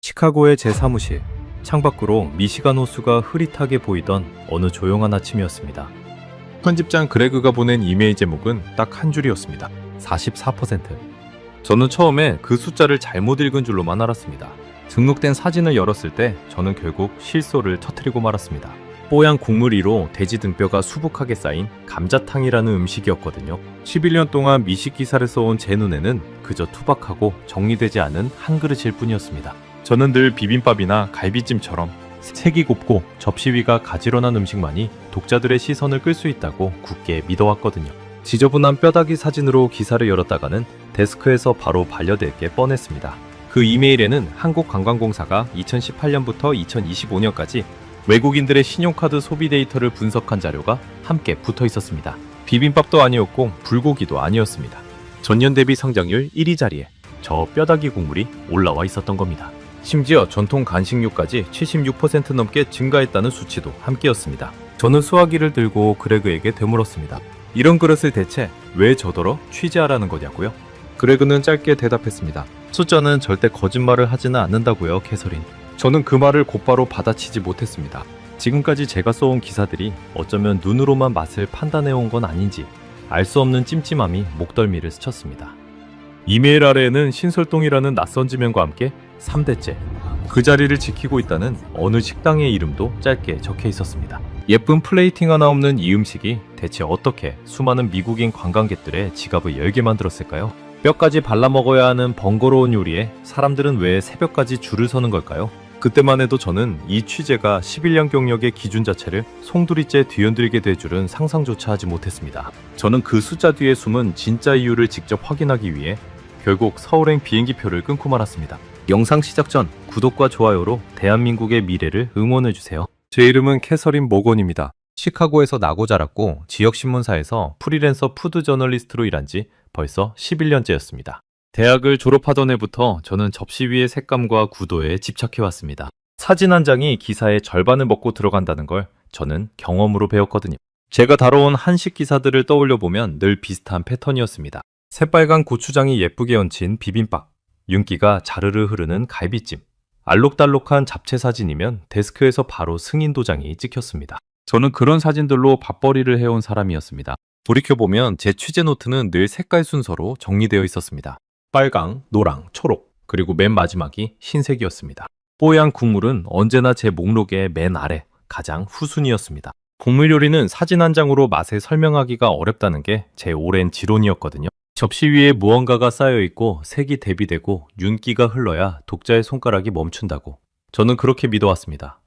시카고의 제 사무실. 창밖으로 미시간 호수가 흐릿하게 보이던 어느 조용한 아침이었습니다. 편집장 그레그가 보낸 이메일 제목은 딱 한 줄이었습니다. 44%. 저는 처음에 그 숫자를 잘못 읽은 줄로만 알았습니다. 등록된 사진을 열었을 때 저는 결국 실소를 터뜨리고 말았습니다. 뽀얀 국물 위로 돼지 등뼈가 수북하게 쌓인 감자탕이라는 음식이었거든요. 11년 동안 미식 기사를 써온 제 눈에는 그저 투박하고 정리되지 않은 한 그릇일 뿐이었습니다. 저는 늘 비빔밥이나 갈비찜처럼 색이 곱고 접시 위가 가지런한 음식만이 독자들의 시선을 끌 수 있다고 굳게 믿어왔거든요. 지저분한 뼈다귀 사진으로 기사를 열었다가는 데스크에서 바로 반려될 게 뻔했습니다. 그 이메일에는 한국관광공사가 2018년부터 2025년까지 외국인들의 신용카드 소비 데이터를 분석한 자료가 함께 붙어 있었습니다. 비빔밥도 아니었고 불고기도 아니었습니다. 전년 대비 성장률 1위 자리에 저 뼈다귀 국물이 올라와 있었던 겁니다. 심지어 전통 간식류까지 76% 넘게 증가했다는 수치도 함께였습니다. 저는 수화기를 들고 그레그에게 되물었습니다. 이런 그릇을 대체 왜 저더러 취재하라는 거냐고요? 그레그는 짧게 대답했습니다. 숫자는 절대 거짓말을 하지는 않는다고요, 캐서린. 저는 그 말을 곧바로 받아치지 못했습니다. 지금까지 제가 써온 기사들이 어쩌면 눈으로만 맛을 판단해온 건 아닌지 알 수 없는 찜찜함이 목덜미를 스쳤습니다. 이메일 아래에는 신설동이라는 낯선 지명과 함께 3대째 그 자리를 지키고 있다는 어느 식당의 이름도 짧게 적혀 있었습니다. 예쁜 플레이팅 하나 없는 이 음식이 대체 어떻게 수많은 미국인 관광객들의 지갑을 열게 만들었을까요? 뼈까지 발라 먹어야 하는 번거로운 요리에 사람들은 왜 새벽까지 줄을 서는 걸까요? 그때만 해도 저는 이 취재가 11년 경력의 기준 자체를 송두리째 뒤흔들게 될 줄은 상상조차 하지 못했습니다. 저는 그 숫자 뒤에 숨은 진짜 이유를 직접 확인하기 위해 결국 서울행 비행기표를 끊고 말았습니다. 영상 시작 전 구독과 좋아요로 대한민국의 미래를 응원해주세요. 제 이름은 캐서린 모건입니다. 시카고에서 나고 자랐고 지역신문사에서 프리랜서 푸드 저널리스트로 일한 지 벌써 11년째였습니다. 대학을 졸업하던 해부터 저는 접시 위의 색감과 구도에 집착해왔습니다. 사진 한 장이 기사의 절반을 먹고 들어간다는 걸 저는 경험으로 배웠거든요. 제가 다뤄온 한식 기사들을 떠올려보면 늘 비슷한 패턴이었습니다. 새빨간 고추장이 예쁘게 얹힌 비빔밥, 윤기가 자르르 흐르는 갈비찜, 알록달록한 잡채 사진이면 데스크에서 바로 승인 도장이 찍혔습니다. 저는 그런 사진들로 밥벌이를 해온 사람이었습니다. 돌이켜보면 제 취재 노트는 늘 색깔 순서로 정리되어 있었습니다. 빨강, 노랑, 초록, 그리고 맨 마지막이 흰색이었습니다. 뽀얀 국물은 언제나 제 목록의 맨 아래, 가장 후순위였습니다. 국물 요리는 사진 한 장으로 맛을 설명하기가 어렵다는 게 제 오랜 지론이었거든요. 접시 위에 무언가가 쌓여있고 색이 대비되고 윤기가 흘러야 독자의 손가락이 멈춘다고. 저는 그렇게 믿어왔습니다.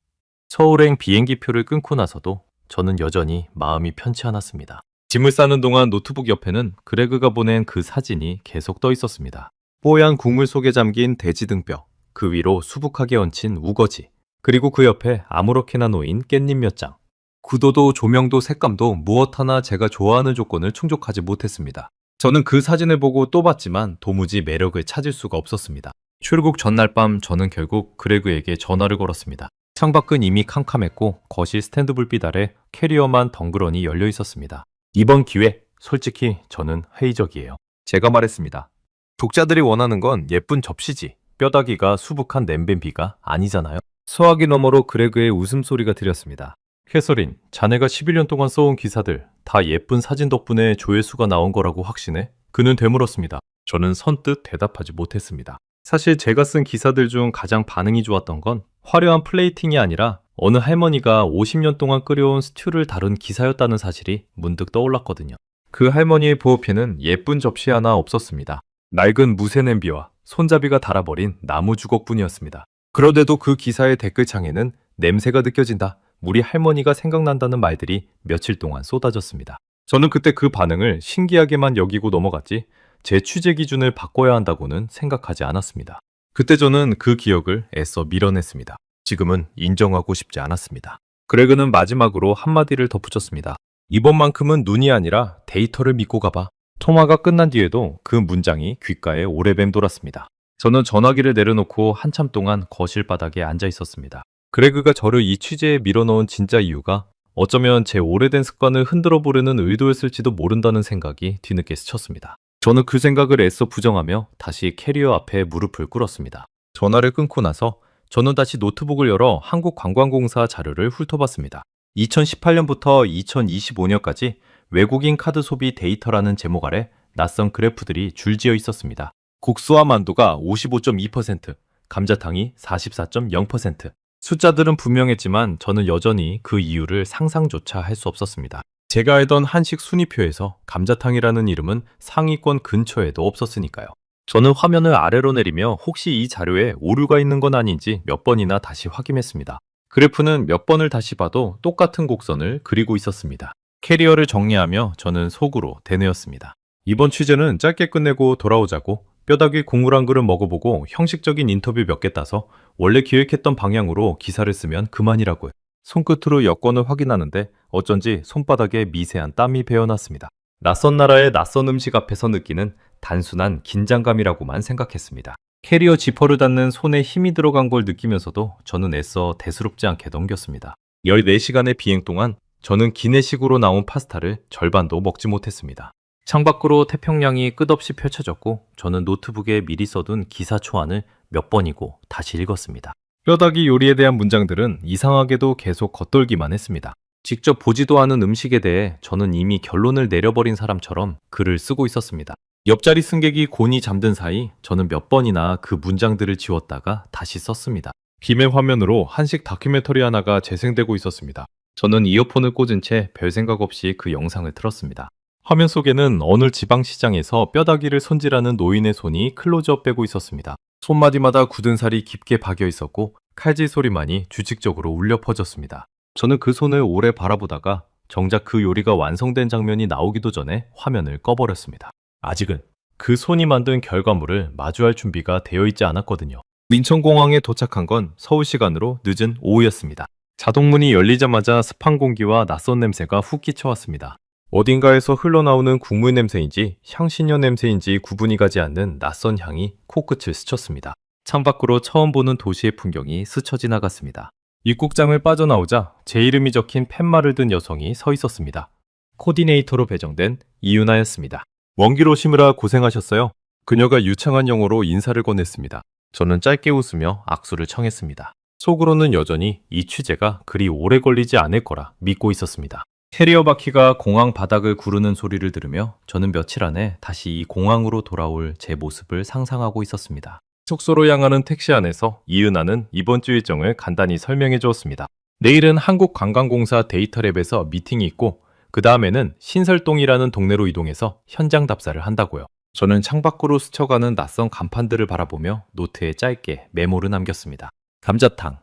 서울행 비행기표를 끊고 나서도 저는 여전히 마음이 편치 않았습니다. 짐을 싸는 동안 노트북 옆에는 그레그가 보낸 그 사진이 계속 떠 있었습니다. 뽀얀 국물 속에 잠긴 돼지 등뼈, 그 위로 수북하게 얹힌 우거지, 그리고 그 옆에 아무렇게나 놓인 깻잎 몇 장. 구도도 조명도 색감도 무엇 하나 제가 좋아하는 조건을 충족하지 못했습니다. 저는 그 사진을 보고 또 봤지만 도무지 매력을 찾을 수가 없었습니다. 출국 전날 밤 저는 결국 그레그에게 전화를 걸었습니다. 창밖은 이미 캄캄했고 거실 스탠드 불빛 아래 캐리어만 덩그러니 열려 있었습니다. 이번 기회, 솔직히 저는 회의적이에요. 제가 말했습니다. 독자들이 원하는 건 예쁜 접시지 뼈다귀가 수북한 냄비가 아니잖아요. 소화기 너머로 그레그의 웃음소리가 들렸습니다. 캐서린, 자네가 11년 동안 써온 기사들 다 예쁜 사진 덕분에 조회수가 나온 거라고 확신해? 그는 되물었습니다. 저는 선뜻 대답하지 못했습니다. 사실 제가 쓴 기사들 중 가장 반응이 좋았던 건 화려한 플레이팅이 아니라 어느 할머니가 50년 동안 끓여온 스튜를 다룬 기사였다는 사실이 문득 떠올랐거든요. 그 할머니의 부엌에는 예쁜 접시 하나 없었습니다. 낡은 무쇠 냄비와 손잡이가 닳아버린 나무 주걱뿐이었습니다. 그런데도 그 기사의 댓글창에는 냄새가 느껴진다, 우리 할머니가 생각난다는 말들이 며칠 동안 쏟아졌습니다. 저는 그때 그 반응을 신기하게만 여기고 넘어갔지 제 취재 기준을 바꿔야 한다고는 생각하지 않았습니다. 그때 저는 그 기억을 애써 밀어냈습니다. 지금은 인정하고 싶지 않았습니다. 그레그는 마지막으로 한마디를 덧붙였습니다. 이번만큼은 눈이 아니라 데이터를 믿고 가봐. 통화가 끝난 뒤에도 그 문장이 귓가에 오래 맴돌았습니다. 저는 전화기를 내려놓고 한참 동안 거실 바닥에 앉아 있었습니다. 그레그가 저를 이 취재에 밀어넣은 진짜 이유가 어쩌면 제 오래된 습관을 흔들어 보려는 의도였을지도 모른다는 생각이 뒤늦게 스쳤습니다. 저는 그 생각을 애써 부정하며 다시 캐리어 앞에 무릎을 꿇었습니다. 전화를 끊고 나서 저는 다시 노트북을 열어 한국관광공사 자료를 훑어봤습니다. 2018년부터 2025년까지 외국인 카드 소비 데이터라는 제목 아래 낯선 그래프들이 줄지어 있었습니다. 국수와 만두가 55.2%, 감자탕이 44.0%. 숫자들은 분명했지만 저는 여전히 그 이유를 상상조차 할 수 없었습니다. 제가 알던 한식 순위표에서 감자탕이라는 이름은 상위권 근처에도 없었으니까요. 저는 화면을 아래로 내리며 혹시 이 자료에 오류가 있는 건 아닌지 몇 번이나 다시 확인했습니다. 그래프는 몇 번을 다시 봐도 똑같은 곡선을 그리고 있었습니다. 캐리어를 정리하며 저는 속으로 대뇌었습니다. 이번 취재는 짧게 끝내고 돌아오자고 뼈다귀 국물 한 그릇 먹어보고 형식적인 인터뷰 몇 개 따서 원래 기획했던 방향으로 기사를 쓰면 그만이라고요. 손끝으로 여권을 확인하는데 어쩐지 손바닥에 미세한 땀이 배어났습니다. 낯선 나라의 낯선 음식 앞에서 느끼는 단순한 긴장감이라고만 생각했습니다. 캐리어 지퍼를 닫는 손에 힘이 들어간 걸 느끼면서도 저는 애써 대수롭지 않게 넘겼습니다. 14시간의 비행 동안 저는 기내식으로 나온 파스타를 절반도 먹지 못했습니다. 창밖으로 태평양이 끝없이 펼쳐졌고 저는 노트북에 미리 써둔 기사 초안을 몇 번이고 다시 읽었습니다. 뼈다귀 요리에 대한 문장들은 이상하게도 계속 겉돌기만 했습니다. 직접 보지도 않은 음식에 대해 저는 이미 결론을 내려버린 사람처럼 글을 쓰고 있었습니다. 옆자리 승객이 곤히 잠든 사이 저는 몇 번이나 그 문장들을 지웠다가 다시 썼습니다. 빔의 화면으로 한식 다큐멘터리 하나가 재생되고 있었습니다. 저는 이어폰을 꽂은 채 별 생각 없이 그 영상을 틀었습니다. 화면 속에는 어느 지방시장에서 뼈다귀를 손질하는 노인의 손이 클로즈업되고 있었습니다. 손마디마다 굳은 살이 깊게 박여 있었고 칼질 소리만이 주직적으로 울려 퍼졌습니다. 저는 그 손을 오래 바라보다가 정작 그 요리가 완성된 장면이 나오기도 전에 화면을 꺼버렸습니다. 아직은 그 손이 만든 결과물을 마주할 준비가 되어 있지 않았거든요. 인천공항에 도착한 건 서울 시간으로 늦은 오후였습니다. 자동문이 열리자마자 습한 공기와 낯선 냄새가 훅 끼쳐왔습니다. 어딘가에서 흘러나오는 국물 냄새인지 향신료 냄새인지 구분이 가지 않는 낯선 향이 코끝을 스쳤습니다. 창밖으로 처음 보는 도시의 풍경이 스쳐 지나갔습니다. 입국장을 빠져나오자 제 이름이 적힌 팻말을 든 여성이 서 있었습니다. 코디네이터로 배정된 이윤아였습니다. 먼 길 오시느라 고생하셨어요. 그녀가 유창한 영어로 인사를 건넸습니다. 저는 짧게 웃으며 악수를 청했습니다. 속으로는 여전히 이 취재가 그리 오래 걸리지 않을 거라 믿고 있었습니다. 캐리어 바퀴가 공항 바닥을 구르는 소리를 들으며 저는 며칠 안에 다시 이 공항으로 돌아올 제 모습을 상상하고 있었습니다. 숙소로 향하는 택시 안에서 이은아는 이번 주 일정을 간단히 설명해 주었습니다. 내일은 한국관광공사 데이터랩에서 미팅이 있고 그 다음에는 신설동이라는 동네로 이동해서 현장 답사를 한다고요. 저는 창밖으로 스쳐가는 낯선 간판들을 바라보며 노트에 짧게 메모를 남겼습니다. 감자탕,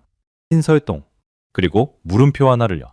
신설동, 그리고 물음표 하나를요.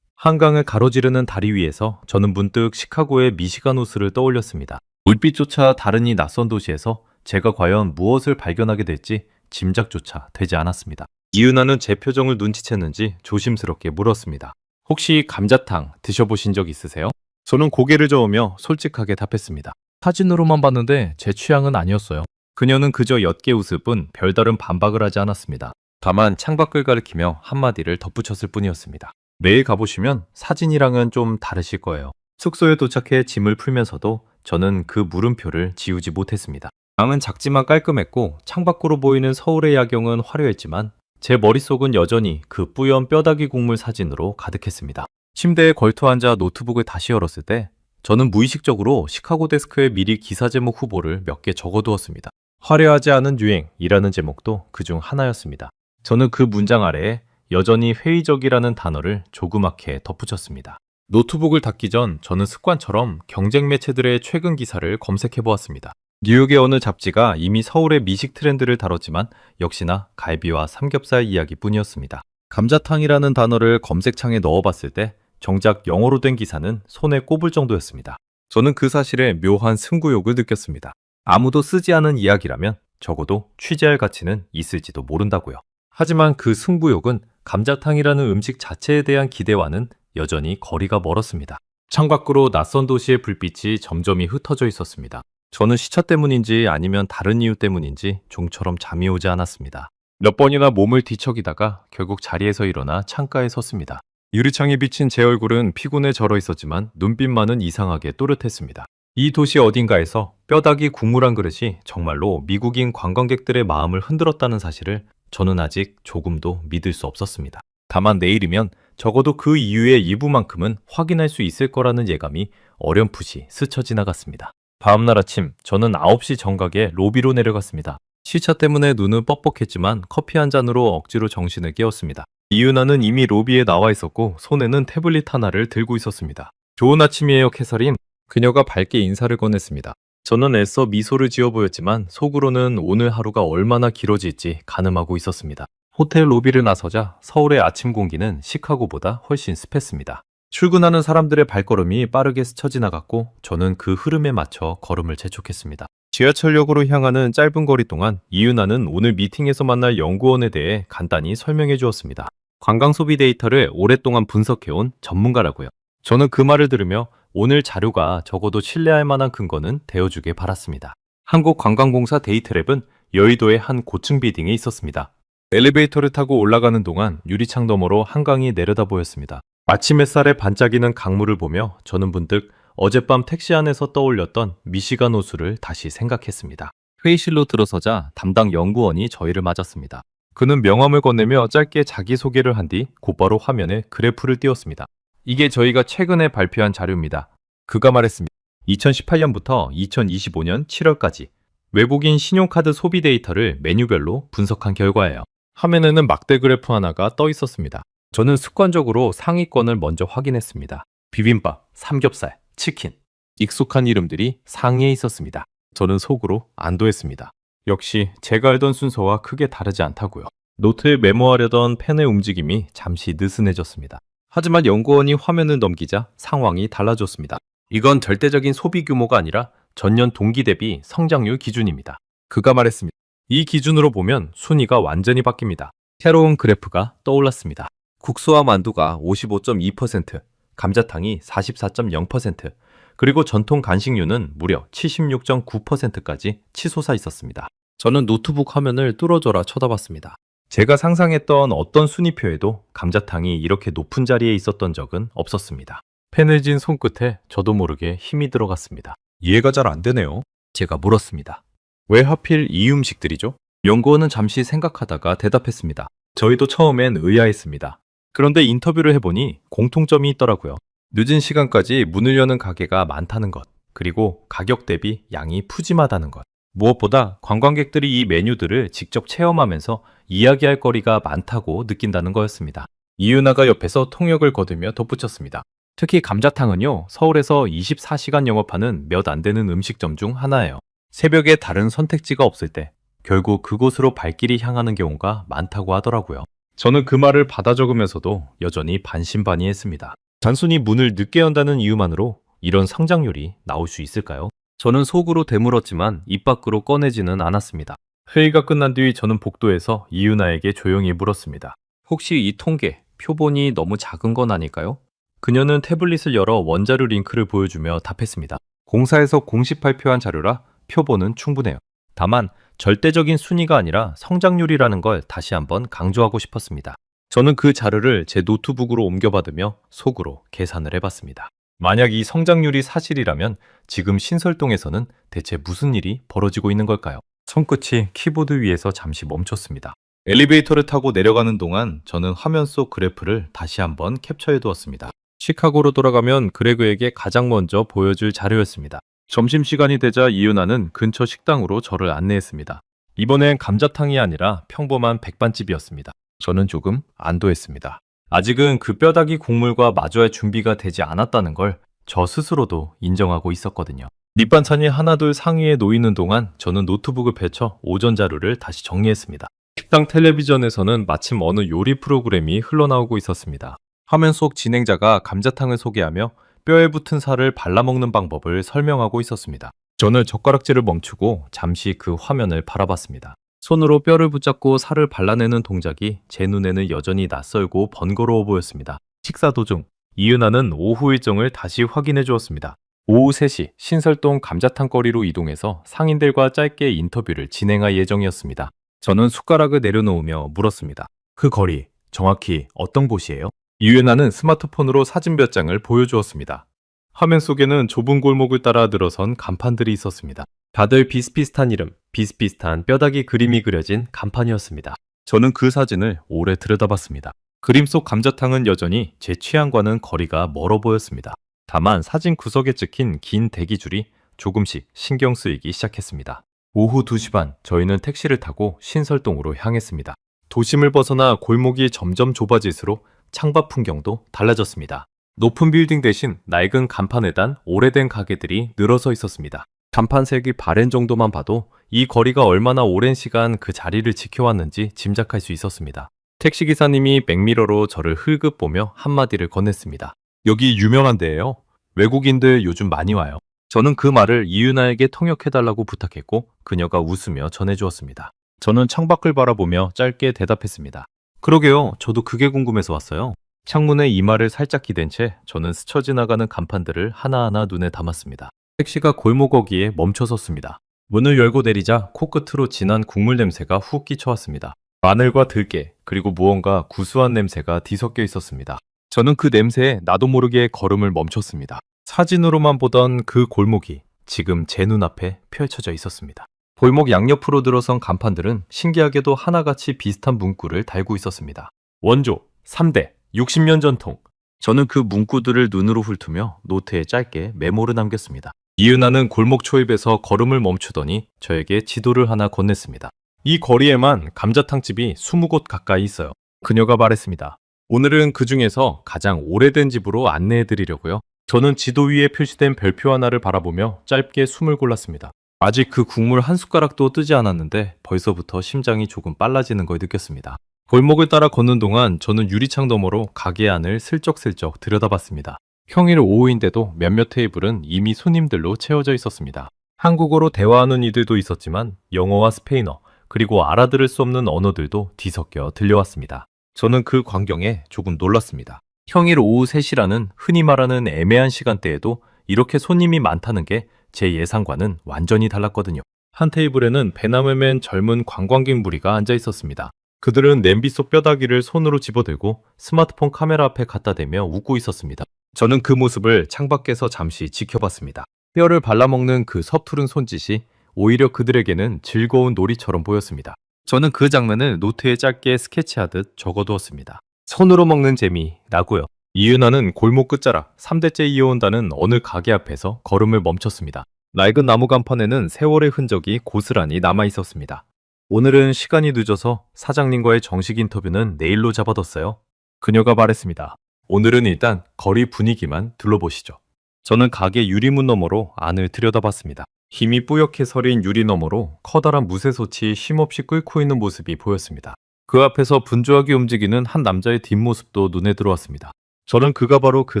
한강을 가로지르는 다리 위에서 저는 문득 시카고의 미시간 호수를 떠올렸습니다. 물빛조차 다른 이 낯선 도시에서 제가 과연 무엇을 발견하게 될지 짐작조차 되지 않았습니다. 이은아는 제 표정을 눈치챘는지 조심스럽게 물었습니다. 혹시 감자탕 드셔보신 적 있으세요? 저는 고개를 저으며 솔직하게 답했습니다. 사진으로만 봤는데 제 취향은 아니었어요. 그녀는 그저 옅게 웃을 뿐 별다른 반박을 하지 않았습니다. 다만 창밖을 가리키며 한마디를 덧붙였을 뿐이었습니다. 내일 가보시면 사진이랑은 좀 다르실 거예요. 숙소에 도착해 짐을 풀면서도 저는 그 물음표를 지우지 못했습니다. 방은 작지만 깔끔했고 창밖으로 보이는 서울의 야경은 화려했지만 제 머릿속은 여전히 그 뿌연 뼈다귀 국물 사진으로 가득했습니다. 침대에 걸터 앉아 노트북을 다시 열었을 때 저는 무의식적으로 시카고 데스크에 미리 기사 제목 후보를 몇 개 적어두었습니다. 화려하지 않은 유행이라는 제목도 그중 하나였습니다. 저는 그 문장 아래에 여전히 회의적이라는 단어를 조그맣게 덧붙였습니다. 노트북을 닫기 전 저는 습관처럼 경쟁 매체들의 최근 기사를 검색해 보았습니다. 뉴욕의 어느 잡지가 이미 서울의 미식 트렌드를 다뤘지만 역시나 갈비와 삼겹살 이야기뿐이었습니다. 감자탕이라는 단어를 검색창에 넣어봤을 때 정작 영어로 된 기사는 손에 꼽을 정도였습니다. 저는 그 사실에 묘한 승부욕을 느꼈습니다. 아무도 쓰지 않은 이야기라면 적어도 취재할 가치는 있을지도 모른다고요. 하지만 그 승부욕은 감자탕이라는 음식 자체에 대한 기대와는 여전히 거리가 멀었습니다. 창밖으로 낯선 도시의 불빛이 점점이 흩어져 있었습니다. 저는 시차 때문인지 아니면 다른 이유 때문인지 좀처럼 잠이 오지 않았습니다. 몇 번이나 몸을 뒤척이다가 결국 자리에서 일어나 창가에 섰습니다. 유리창에 비친 제 얼굴은 피곤에 절어 있었지만 눈빛만은 이상하게 또렷했습니다. 이 도시 어딘가에서 뼈다귀 국물 한 그릇이 정말로 미국인 관광객들의 마음을 흔들었다는 사실을 저는 아직 조금도 믿을 수 없었습니다. 다만 내일이면 적어도 그 이유의 일부만큼은 확인할 수 있을 거라는 예감이 어렴풋이 스쳐 지나갔습니다. 다음날 아침 저는 9시 정각에 로비로 내려갔습니다. 시차 때문에 눈은 뻑뻑했지만 커피 한 잔으로 억지로 정신을 깨웠습니다. 이유나는 이미 로비에 나와 있었고 손에는 태블릿 하나를 들고 있었습니다. 좋은 아침이에요, 캐서린. 그녀가 밝게 인사를 건넸습니다. 저는 애써 미소를 지어 보였지만 속으로는 오늘 하루가 얼마나 길어질지 가늠하고 있었습니다. 호텔 로비를 나서자 서울의 아침 공기는 시카고보다 훨씬 습했습니다. 출근하는 사람들의 발걸음이 빠르게 스쳐 지나갔고 저는 그 흐름에 맞춰 걸음을 재촉했습니다. 지하철역으로 향하는 짧은 거리 동안 이윤아는 오늘 미팅에서 만날 연구원에 대해 간단히 설명해 주었습니다. 관광 소비 데이터를 오랫동안 분석해온 전문가라고요. 저는 그 말을 들으며 오늘 자료가 적어도 신뢰할 만한 근거는 되어주길 바랐습니다. 한국관광공사 데이터랩은 여의도의 한 고층 빌딩에 있었습니다. 엘리베이터를 타고 올라가는 동안 유리창 너머로 한강이 내려다 보였습니다. 아침 햇살에 반짝이는 강물을 보며 저는 문득 어젯밤 택시 안에서 떠올렸던 미시간 호수를 다시 생각했습니다. 회의실로 들어서자 담당 연구원이 저희를 맞았습니다. 그는 명함을 건네며 짧게 자기소개를 한 뒤 곧바로 화면에 그래프를 띄웠습니다. 이게 저희가 최근에 발표한 자료입니다. 그가 말했습니다. 2018년부터 2025년 7월까지 외국인 신용카드 소비 데이터를 메뉴별로 분석한 결과예요. 화면에는 막대 그래프 하나가 떠 있었습니다. 저는 습관적으로 상위권을 먼저 확인했습니다. 비빔밥, 삼겹살, 치킨. 익숙한 이름들이 상위에 있었습니다. 저는 속으로 안도했습니다. 역시 제가 알던 순서와 크게 다르지 않다고요. 노트에 메모하려던 펜의 움직임이 잠시 느슨해졌습니다. 하지만 연구원이 화면을 넘기자 상황이 달라졌습니다. 이건 절대적인 소비 규모가 아니라 전년 동기 대비 성장률 기준입니다. 그가 말했습니다. 이 기준으로 보면 순위가 완전히 바뀝니다. 새로운 그래프가 떠올랐습니다. 국수와 만두가 55.2%, 감자탕이 44.0%, 그리고 전통 간식류는 무려 76.9%까지 치솟아 있었습니다. 저는 노트북 화면을 뚫어져라 쳐다봤습니다. 제가 상상했던 어떤 순위표에도 감자탕이 이렇게 높은 자리에 있었던 적은 없었습니다. 펜을 쥔 손끝에 저도 모르게 힘이 들어갔습니다. 이해가 잘 안 되네요. 제가 물었습니다. 왜 하필 이 음식들이죠? 연구원은 잠시 생각하다가 대답했습니다. 저희도 처음엔 의아했습니다. 그런데 인터뷰를 해보니 공통점이 있더라고요. 늦은 시간까지 문을 여는 가게가 많다는 것, 그리고 가격 대비 양이 푸짐하다는 것. 무엇보다 관광객들이 이 메뉴들을 직접 체험하면서 이야기할 거리가 많다고 느낀다는 거였습니다. 이윤아가 옆에서 통역을 거두며 덧붙였습니다. 특히 감자탕은요, 서울에서 24시간 영업하는 몇 안 되는 음식점 중 하나예요. 새벽에 다른 선택지가 없을 때 결국 그곳으로 발길이 향하는 경우가 많다고 하더라고요. 저는 그 말을 받아 적으면서도 여전히 반신반의했습니다. 단순히 문을 늦게 연다는 이유만으로 이런 성장률이 나올 수 있을까요? 저는 속으로 되물었지만 입 밖으로 꺼내지는 않았습니다. 회의가 끝난 뒤 저는 복도에서 이윤아에게 조용히 물었습니다. 혹시 이 통계, 표본이 너무 작은 건 아닐까요? 그녀는 태블릿을 열어 원자료 링크를 보여주며 답했습니다. 공사에서 공식 발표한 자료라 표본은 충분해요. 다만 절대적인 순위가 아니라 성장률이라는 걸 다시 한번 강조하고 싶었습니다. 저는 그 자료를 제 노트북으로 옮겨받으며 속으로 계산을 해봤습니다. 만약 이 성장률이 사실이라면 지금 신설동에서는 대체 무슨 일이 벌어지고 있는 걸까요? 손끝이 키보드 위에서 잠시 멈췄습니다. 엘리베이터를 타고 내려가는 동안 저는 화면 속 그래프를 다시 한번 캡처해 두었습니다. 시카고로 돌아가면 그레그에게 가장 먼저 보여줄 자료였습니다. 점심시간이 되자 이윤아는 근처 식당으로 저를 안내했습니다. 이번엔 감자탕이 아니라 평범한 백반집이었습니다. 저는 조금 안도했습니다. 아직은 그 뼈다귀 국물과 마주할 준비가 되지 않았다는 걸 저 스스로도 인정하고 있었거든요. 밑반찬이 하나둘 상위에 놓이는 동안 저는 노트북을 펼쳐 오전 자료를 다시 정리했습니다. 식당 텔레비전에서는 마침 어느 요리 프로그램이 흘러나오고 있었습니다. 화면 속 진행자가 감자탕을 소개하며 뼈에 붙은 살을 발라먹는 방법을 설명하고 있었습니다. 저는 젓가락질을 멈추고 잠시 그 화면을 바라봤습니다. 손으로 뼈를 붙잡고 살을 발라내는 동작이 제 눈에는 여전히 낯설고 번거로워 보였습니다. 식사 도중 이윤아는 오후 일정을 다시 확인해 주었습니다. 오후 3시 신설동 감자탕거리로 이동해서 상인들과 짧게 인터뷰를 진행할 예정이었습니다. 저는 숟가락을 내려놓으며 물었습니다. 그 거리 정확히 어떤 곳이에요? 이윤아는 스마트폰으로 사진 몇 장을 보여주었습니다. 화면 속에는 좁은 골목을 따라 늘어선 간판들이 있었습니다. 다들 비슷비슷한 이름, 비슷비슷한 뼈다귀 그림이 그려진 간판이었습니다. 저는 그 사진을 오래 들여다봤습니다. 그림 속 감자탕은 여전히 제 취향과는 거리가 멀어 보였습니다. 다만 사진 구석에 찍힌 긴 대기줄이 조금씩 신경 쓰이기 시작했습니다. 오후 2시 반, 저희는 택시를 타고 신설동으로 향했습니다. 도심을 벗어나 골목이 점점 좁아질수록 창밖 풍경도 달라졌습니다. 높은 빌딩 대신 낡은 간판에 단 오래된 가게들이 늘어서 있었습니다. 간판색이 바랜 정도만 봐도 이 거리가 얼마나 오랜 시간 그 자리를 지켜왔는지 짐작할 수 있었습니다. 택시기사님이 백미러로 저를 흘끗 보며 한마디를 건넸습니다. 여기 유명한 데예요. 외국인들 요즘 많이 와요. 저는 그 말을 이유나에게 통역해달라고 부탁했고 그녀가 웃으며 전해주었습니다. 저는 창밖을 바라보며 짧게 대답했습니다. 그러게요. 저도 그게 궁금해서 왔어요. 창문에 이마를 살짝 기댄 채 저는 스쳐 지나가는 간판들을 하나하나 눈에 담았습니다. 택시가 골목 어귀에 멈춰섰습니다. 문을 열고 내리자 코끝으로 진한 국물 냄새가 훅 끼쳐왔습니다. 마늘과 들깨, 그리고 무언가 구수한 냄새가 뒤섞여 있었습니다. 저는 그 냄새에 나도 모르게 걸음을 멈췄습니다. 사진으로만 보던 그 골목이 지금 제 눈앞에 펼쳐져 있었습니다. 골목 양옆으로 들어선 간판들은 신기하게도 하나같이 비슷한 문구를 달고 있었습니다. 원조, 3대, 60년 전통. 저는 그 문구들을 눈으로 훑으며 노트에 짧게 메모를 남겼습니다. 이은하는 골목 초입에서 걸음을 멈추더니 저에게 지도를 하나 건넸습니다. 이 거리에만 감자탕집이 20곳 가까이 있어요. 그녀가 말했습니다. 오늘은 그 중에서 가장 오래된 집으로 안내해드리려고요. 저는 지도 위에 표시된 별표 하나를 바라보며 짧게 숨을 골랐습니다. 아직 그 국물 한 숟가락도 뜨지 않았는데 벌써부터 심장이 조금 빨라지는 걸 느꼈습니다. 골목을 따라 걷는 동안 저는 유리창 너머로 가게 안을 슬쩍슬쩍 들여다봤습니다. 평일 오후인데도 몇몇 테이블은 이미 손님들로 채워져 있었습니다. 한국어로 대화하는 이들도 있었지만 영어와 스페인어, 그리고 알아들을 수 없는 언어들도 뒤섞여 들려왔습니다. 저는 그 광경에 조금 놀랐습니다. 평일 오후 3시라는 흔히 말하는 애매한 시간대에도 이렇게 손님이 많다는 게 제 예상과는 완전히 달랐거든요. 한 테이블에는 배낭을 맨 젊은 관광객 무리가 앉아 있었습니다. 그들은 냄비 속 뼈다귀를 손으로 집어들고 스마트폰 카메라 앞에 갖다 대며 웃고 있었습니다. 저는 그 모습을 창밖에서 잠시 지켜봤습니다. 뼈를 발라먹는 그 서투른 손짓이 오히려 그들에게는 즐거운 놀이처럼 보였습니다. 저는 그 장면을 노트에 짧게 스케치하듯 적어두었습니다. 손으로 먹는 재미라고요. 이은하는 골목 끝자락 3대째 이어온다는 어느 가게 앞에서 걸음을 멈췄습니다. 낡은 나무 간판에는 세월의 흔적이 고스란히 남아 있었습니다. 오늘은 시간이 늦어서 사장님과의 정식 인터뷰는 내일로 잡아뒀어요. 그녀가 말했습니다. 오늘은 일단 거리 분위기만 둘러보시죠. 저는 가게 유리문 너머로 안을 들여다봤습니다. 힘이 뿌옇게 서린 유리 너머로 커다란 무쇠솥이 쉼없이 끓고 있는 모습이 보였습니다. 그 앞에서 분주하게 움직이는 한 남자의 뒷모습도 눈에 들어왔습니다. 저는 그가 바로 그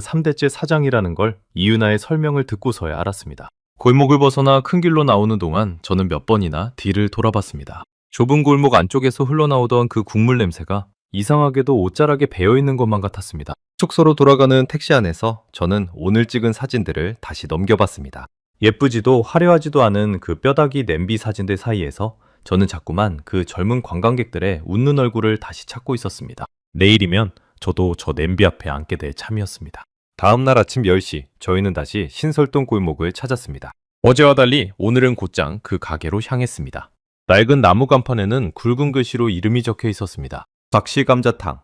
3대째 사장이라는 걸 이은하의 설명을 듣고서야 알았습니다. 골목을 벗어나 큰 길로 나오는 동안 저는 몇 번이나 뒤를 돌아봤습니다. 좁은 골목 안쪽에서 흘러나오던 그 국물 냄새가 이상하게도 옷자락에 배어있는 것만 같았습니다. 숙소로 돌아가는 택시 안에서 저는 오늘 찍은 사진들을 다시 넘겨봤습니다. 예쁘지도 화려하지도 않은 그 뼈다귀 냄비 사진들 사이에서 저는 자꾸만 그 젊은 관광객들의 웃는 얼굴을 다시 찾고 있었습니다. 내일이면 저도 저 냄비 앞에 앉게 될 참이었습니다. 다음 날 아침 10시 저희는 다시 신설동 골목을 찾았습니다. 어제와 달리 오늘은 곧장 그 가게로 향했습니다. 낡은 나무 간판에는 굵은 글씨로 이름이 적혀 있었습니다. 박씨 감자탕.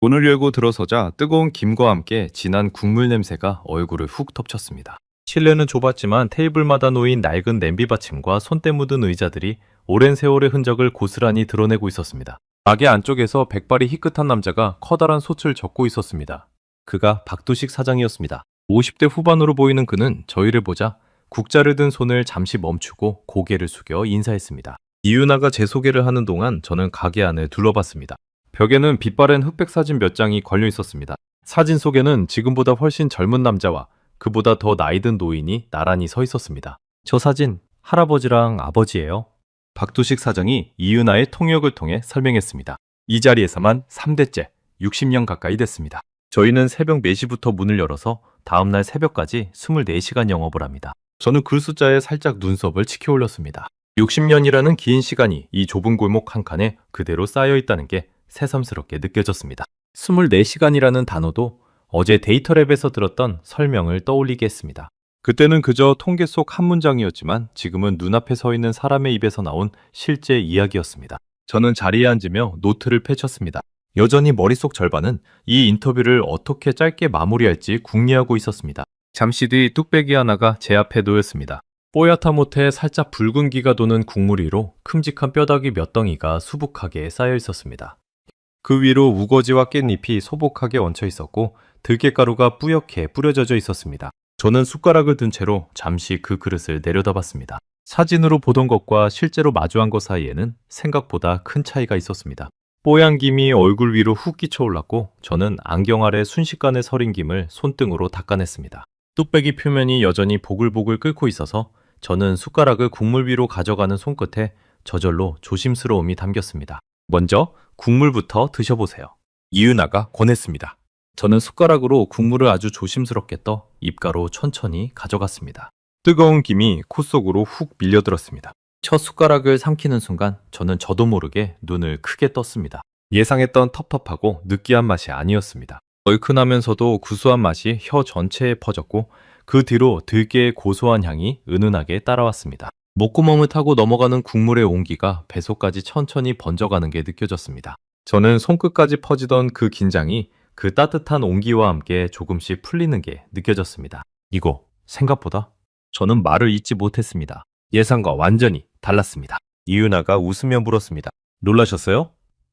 문을 열고 들어서자 뜨거운 김과 함께 진한 국물 냄새가 얼굴을 훅 덮쳤습니다. 실내는 좁았지만 테이블마다 놓인 낡은 냄비 받침과 손때 묻은 의자들이 오랜 세월의 흔적을 고스란히 드러내고 있었습니다. 가게 안쪽에서 백발이 희끗한 남자가 커다란 솥을 젓고 있었습니다. 그가 박두식 사장이었습니다. 50대 후반으로 보이는 그는 저희를 보자 국자를 든 손을 잠시 멈추고 고개를 숙여 인사했습니다. 이윤아가 제 소개를 하는 동안 저는 가게 안을 둘러봤습니다. 벽에는 빛바랜 흑백 사진 몇 장이 걸려 있었습니다. 사진 속에는 지금보다 훨씬 젊은 남자와 그보다 더 나이든 노인이 나란히 서 있었습니다. 저 사진 할아버지랑 아버지예요. 박두식 사장이 이은하의 통역을 통해 설명했습니다. 이 자리에서만 3대째 60년 가까이 됐습니다. 저희는 새벽 4시부터 문을 열어서 다음날 새벽까지 24시간 영업을 합니다. 저는 그 숫자에 살짝 눈썹을 치켜 올렸습니다. 60년이라는 긴 시간이 이 좁은 골목 한 칸에 그대로 쌓여 있다는 게 새삼스럽게 느껴졌습니다. 24시간이라는 단어도 어제 데이터랩에서 들었던 설명을 떠올리게 했습니다. 그때는 그저 통계 속 한 문장이었지만 지금은 눈앞에 서 있는 사람의 입에서 나온 실제 이야기였습니다. 저는 자리에 앉으며 노트를 펼쳤습니다. 여전히 머릿속 절반은 이 인터뷰를 어떻게 짧게 마무리할지 궁리하고 있었습니다. 잠시 뒤 뚝배기 하나가 제 앞에 놓였습니다. 뽀얗다 못해 살짝 붉은기가 도는 국물 위로 큼직한 뼈다귀 몇 덩이가 수북하게 쌓여 있었습니다. 그 위로 우거지와 깻잎이 소복하게 얹혀 있었고 들깨가루가 뿌옇게 뿌려져 있었습니다. 저는 숟가락을 든 채로 잠시 그 그릇을 내려다봤습니다. 사진으로 보던 것과 실제로 마주한 것 사이에는 생각보다 큰 차이가 있었습니다. 뽀얀 김이 얼굴 위로 훅 끼쳐올랐고 저는 안경 아래 순식간에 서린 김을 손등으로 닦아냈습니다. 뚝배기 표면이 여전히 보글보글 끓고 있어서 저는 숟가락을 국물 위로 가져가는 손끝에 저절로 조심스러움이 담겼습니다. 먼저 국물부터 드셔보세요. 이은아가 권했습니다. 저는 숟가락으로 국물을 아주 조심스럽게 떠 입가로 천천히 가져갔습니다. 뜨거운 김이 코 속으로 훅 밀려들었습니다. 첫 숟가락을 삼키는 순간 저는 저도 모르게 눈을 크게 떴습니다. 예상했던 텁텁하고 느끼한 맛이 아니었습니다. 얼큰하면서도 구수한 맛이 혀 전체에 퍼졌고 그 뒤로 들깨의 고소한 향이 은은하게 따라왔습니다. 목구멍을 타고 넘어가는 국물의 온기가 배속까지 천천히 번져가는 게 느껴졌습니다. 저는 손끝까지 퍼지던 그 긴장이 그 따뜻한 온기와 함께 조금씩 풀리는 게 느껴졌습니다. 이거 생각보다 저는 말을 잇지 못했습니다. 예상과 완전히 달랐습니다. 이윤아가 웃으며 물었습니다. 놀라셨어요?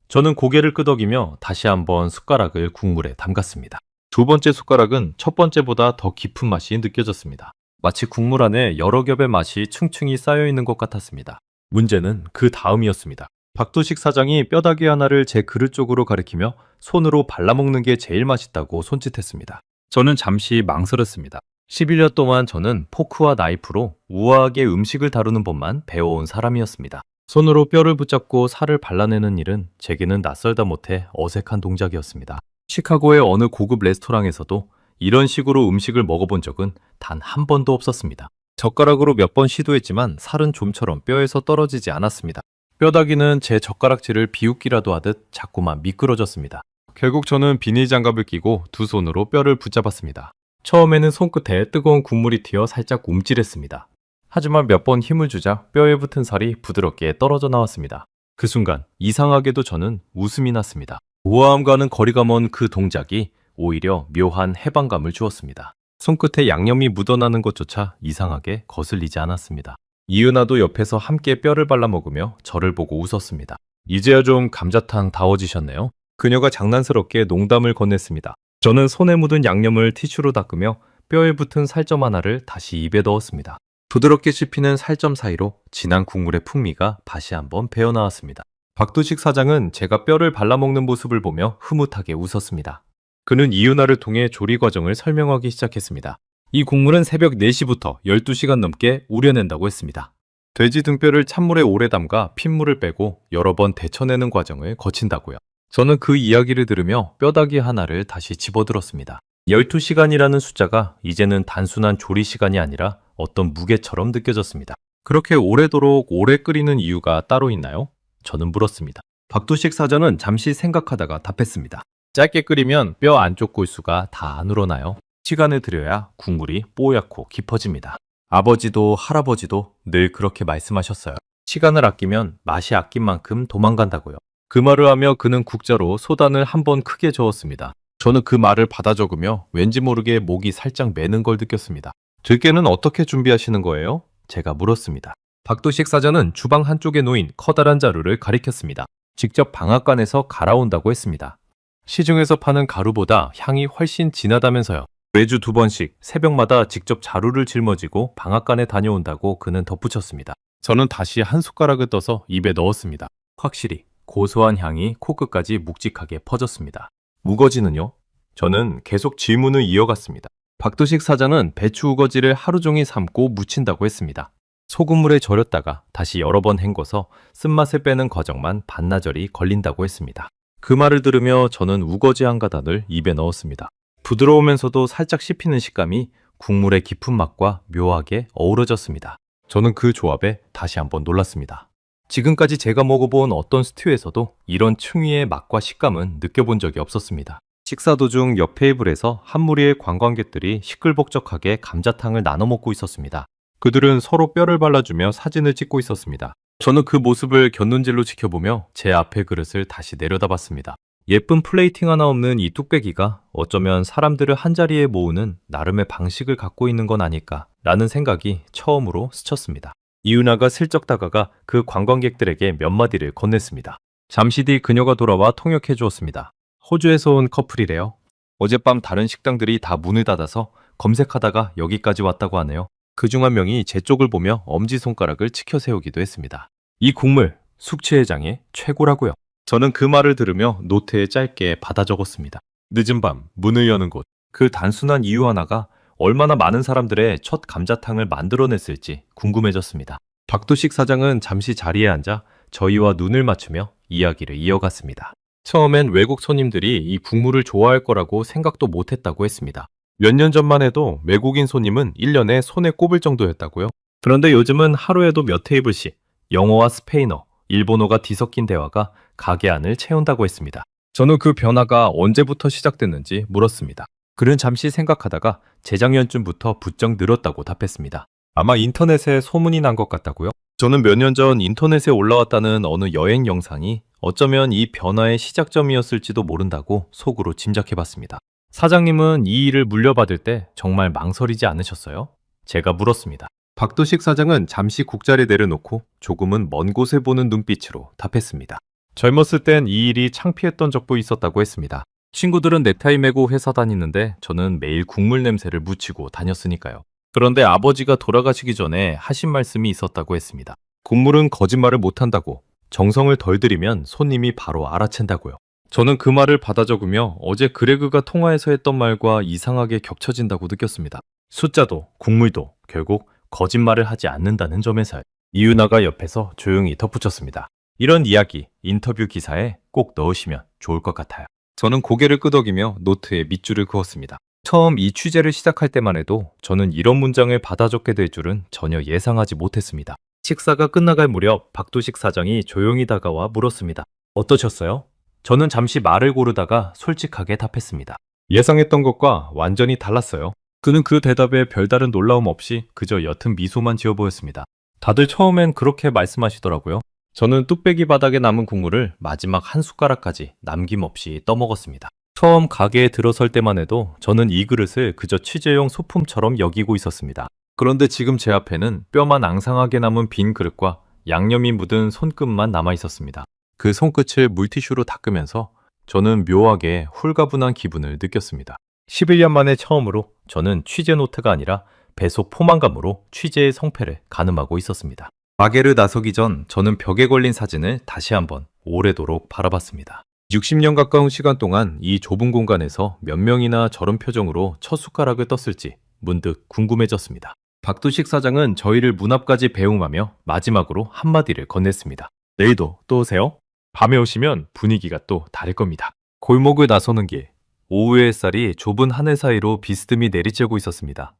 저는 고개를 끄덕이며 다시 한번 숟가락을 국물에 담갔습니다. 두 번째 숟가락은 첫 번째보다 더 깊은 맛이 느껴졌습니다. 마치 국물 안에 여러 겹의 맛이 층층이 쌓여 있는 것 같았습니다. 문제는 그 다음이었습니다. 박도식 사장이 뼈다귀 하나를 제 그릇 쪽으로 가리키며 손으로 발라먹는 게 제일 맛있다고 손짓했습니다. 저는 잠시 망설였습니다. 11년 동안 저는 포크와 나이프로 우아하게 음식을 다루는 법만 배워온 사람이었습니다. 손으로 뼈를 붙잡고 살을 발라내는 일은 제게는 낯설다 못해 어색한 동작이었습니다. 시카고의 어느 고급 레스토랑에서도 이런 식으로 음식을 먹어본 적은 단 한 번도 없었습니다. 젓가락으로 몇 번 시도했지만 살은 좀처럼 뼈에서 떨어지지 않았습니다. 뼈다귀는 제 젓가락질을 비웃기라도 하듯 자꾸만 미끄러졌습니다. 결국 저는 비닐 장갑을 끼고 두 손으로 뼈를 붙잡았습니다. 처음에는 손끝에 뜨거운 국물이 튀어 살짝 움찔했습니다. 하지만 몇 번 힘을 주자 뼈에 붙은 살이 부드럽게 떨어져 나왔습니다. 그 순간 이상하게도 저는 웃음이 났습니다. 우아함과는 거리가 먼 그 동작이 오히려 묘한 해방감을 주었습니다. 손끝에 양념이 묻어나는 것조차 이상하게 거슬리지 않았습니다. 이은아도 옆에서 함께 뼈를 발라 먹으며 저를 보고 웃었습니다. 이제야 좀 감자탕다워지셨네요. 그녀가 장난스럽게 농담을 건넸습니다. 저는 손에 묻은 양념을 티슈로 닦으며 뼈에 붙은 살점 하나를 다시 입에 넣었습니다. 부드럽게 씹히는 살점 사이로 진한 국물의 풍미가 다시 한번 배어나왔습니다. 박두식 사장은 제가 뼈를 발라먹는 모습을 보며 흐뭇하게 웃었습니다. 그는 이윤아를 통해 조리 과정을 설명하기 시작했습니다. 이 국물은 새벽 4시부터 12시간 넘게 우려낸다고 했습니다. 돼지 등뼈를 찬물에 오래 담가 핏물을 빼고 여러 번 데쳐내는 과정을 거친다고요. 저는 그 이야기를 들으며 뼈다귀 하나를 다시 집어들었습니다. 12시간이라는 숫자가 이제는 단순한 조리 시간이 아니라 어떤 무게처럼 느껴졌습니다. 그렇게 오래도록 오래 끓이는 이유가 따로 있나요? 저는 물었습니다. 박두식 사장은 잠시 생각하다가 답했습니다. 짧게 끓이면 뼈 안쪽 골수가 다 안 우러나요. 시간을 들여야 국물이 뽀얗고 깊어집니다. 아버지도 할아버지도 늘 그렇게 말씀하셨어요. 시간을 아끼면 맛이 아낀 만큼 도망간다고요. 그 말을 하며 그는 국자로 소단을 한번 크게 저었습니다. 저는 그 말을 받아 적으며 왠지 모르게 목이 살짝 매는 걸 느꼈습니다. 들깨는 어떻게 준비하시는 거예요? 제가 물었습니다. 박도식 사장은 주방 한쪽에 놓인 커다란 자루를 가리켰습니다. 직접 방앗간에서 갈아온다고 했습니다. 시중에서 파는 가루보다 향이 훨씬 진하다면서요. 매주 2번씩 새벽마다 직접 자루를 짊어지고 방앗간에 다녀온다고 그는 덧붙였습니다. 저는 다시 한 숟가락을 떠서 입에 넣었습니다. 확실히 고소한 향이 코끝까지 묵직하게 퍼졌습니다. 우거지는요? 저는 계속 질문을 이어갔습니다. 박도식 사장은 배추 우거지를 하루 종일 삶고 무친다고 했습니다. 소금물에 절였다가 다시 여러 번 헹궈서 쓴맛을 빼는 과정만 반나절이 걸린다고 했습니다. 그 말을 들으며 저는 우거지 한 가닥을 입에 넣었습니다. 부드러우면서도 살짝 씹히는 식감이 국물의 깊은 맛과 묘하게 어우러졌습니다. 저는 그 조합에 다시 한번 놀랐습니다. 지금까지 제가 먹어본 어떤 스튜에서도 이런 층위의 맛과 식감은 느껴본 적이 없었습니다. 식사 도중 옆 테이블에서 한 무리의 관광객들이 시끌벅적하게 감자탕을 나눠 먹고 있었습니다. 그들은 서로 뼈를 발라주며 사진을 찍고 있었습니다. 저는 그 모습을 곁눈질로 지켜보며 제 앞의 그릇을 다시 내려다봤습니다. 예쁜 플레이팅 하나 없는 이 뚝배기가 어쩌면 사람들을 한자리에 모으는 나름의 방식을 갖고 있는 건 아닐까 라는 생각이 처음으로 스쳤습니다. 이윤아가 슬쩍 다가가 그 관광객들에게 몇 마디를 건넸습니다. 잠시 뒤 그녀가 돌아와 통역해 주었습니다. 호주에서 온 커플이래요. 어젯밤 다른 식당들이 다 문을 닫아서 검색하다가 여기까지 왔다고 하네요. 그중 한 명이 제 쪽을 보며 엄지손가락을 치켜 세우기도 했습니다. 이 국물, 숙취해장의 최고라고요. 저는 그 말을 들으며 노트에 짧게 받아 적었습니다. 늦은 밤, 문을 여는 곳. 그 단순한 이유 하나가 얼마나 많은 사람들의 첫 감자탕을 만들어냈을지 궁금해졌습니다. 박두식 사장은 잠시 자리에 앉아 저희와 눈을 맞추며 이야기를 이어갔습니다. 처음엔 외국 손님들이 이 국물을 좋아할 거라고 생각도 못했다고 했습니다. 몇 년 전만 해도 외국인 손님은 1년에 손에 꼽을 정도였다고요. 그런데 요즘은 하루에도 몇 테이블씩 영어와 스페인어, 일본어가 뒤섞인 대화가 가게 안을 채운다고 했습니다. 저는 그 변화가 언제부터 시작됐는지 물었습니다. 그는 잠시 생각하다가 재작년쯤부터 부쩍 늘었다고 답했습니다. 아마 인터넷에 소문이 난 것 같다고요? 저는 몇 년 전 인터넷에 올라왔다는 어느 여행 영상이 어쩌면 이 변화의 시작점이었을지도 모른다고 속으로 짐작해봤습니다. 사장님은 이 일을 물려받을 때 정말 망설이지 않으셨어요? 제가 물었습니다. 박도식 사장은 잠시 국자를 내려놓고 조금은 먼 곳에 보는 눈빛으로 답했습니다. 젊었을 땐 이 일이 창피했던 적도 있었다고 했습니다. 친구들은 넥타이 메고 회사 다니는데 저는 매일 국물 냄새를 묻히고 다녔으니까요. 그런데 아버지가 돌아가시기 전에 하신 말씀이 있었다고 했습니다. 국물은 거짓말을 못한다고, 정성을 덜 들이면 손님이 바로 알아챈다고요. 저는 그 말을 받아 적으며 어제 그레그가 통화에서 했던 말과 이상하게 겹쳐진다고 느꼈습니다. 숫자도 국물도 결국 거짓말을 하지 않는다는 점에서요. 이윤아가 옆에서 조용히 덧붙였습니다. 이런 이야기 인터뷰 기사에 꼭 넣으시면 좋을 것 같아요. 저는 고개를 끄덕이며 노트에 밑줄을 그었습니다. 처음 이 취재를 시작할 때만 해도 저는 이런 문장을 받아 적게 될 줄은 전혀 예상하지 못했습니다. 식사가 끝나갈 무렵 박도식 사장이 조용히 다가와 물었습니다. 어떠셨어요? 저는 잠시 말을 고르다가 솔직하게 답했습니다. 예상했던 것과 완전히 달랐어요. 그는 그 대답에 별다른 놀라움 없이 그저 옅은 미소만 지어 보였습니다. 다들 처음엔 그렇게 말씀하시더라고요. 저는 뚝배기 바닥에 남은 국물을 마지막 한 숟가락까지 남김없이 떠먹었습니다. 처음 가게에 들어설 때만 해도 저는 이 그릇을 그저 취재용 소품처럼 여기고 있었습니다. 그런데 지금 제 앞에는 뼈만 앙상하게 남은 빈 그릇과 양념이 묻은 손끝만 남아 있었습니다. 그 손끝을 물티슈로 닦으면서 저는 묘하게 홀가분한 기분을 느꼈습니다. 11년 만에 처음으로 저는 취재 노트가 아니라 배속 포만감으로 취재의 성패를 가늠하고 있었습니다. 가게를 나서기 전 저는 벽에 걸린 사진을 다시 한번 오래도록 바라봤습니다. 60년 가까운 시간 동안 이 좁은 공간에서 몇 명이나 저런 표정으로 첫 숟가락을 떴을지 문득 궁금해졌습니다. 박두식 사장은 저희를 문 앞까지 배웅하며 마지막으로 한마디를 건넸습니다. 내일도 또 오세요. 밤에 오시면 분위기가 또 다를 겁니다. 골목을 나서는 길, 오후의 햇살이 좁은 하늘 사이로 비스듬히 내리쬐고 있었습니다.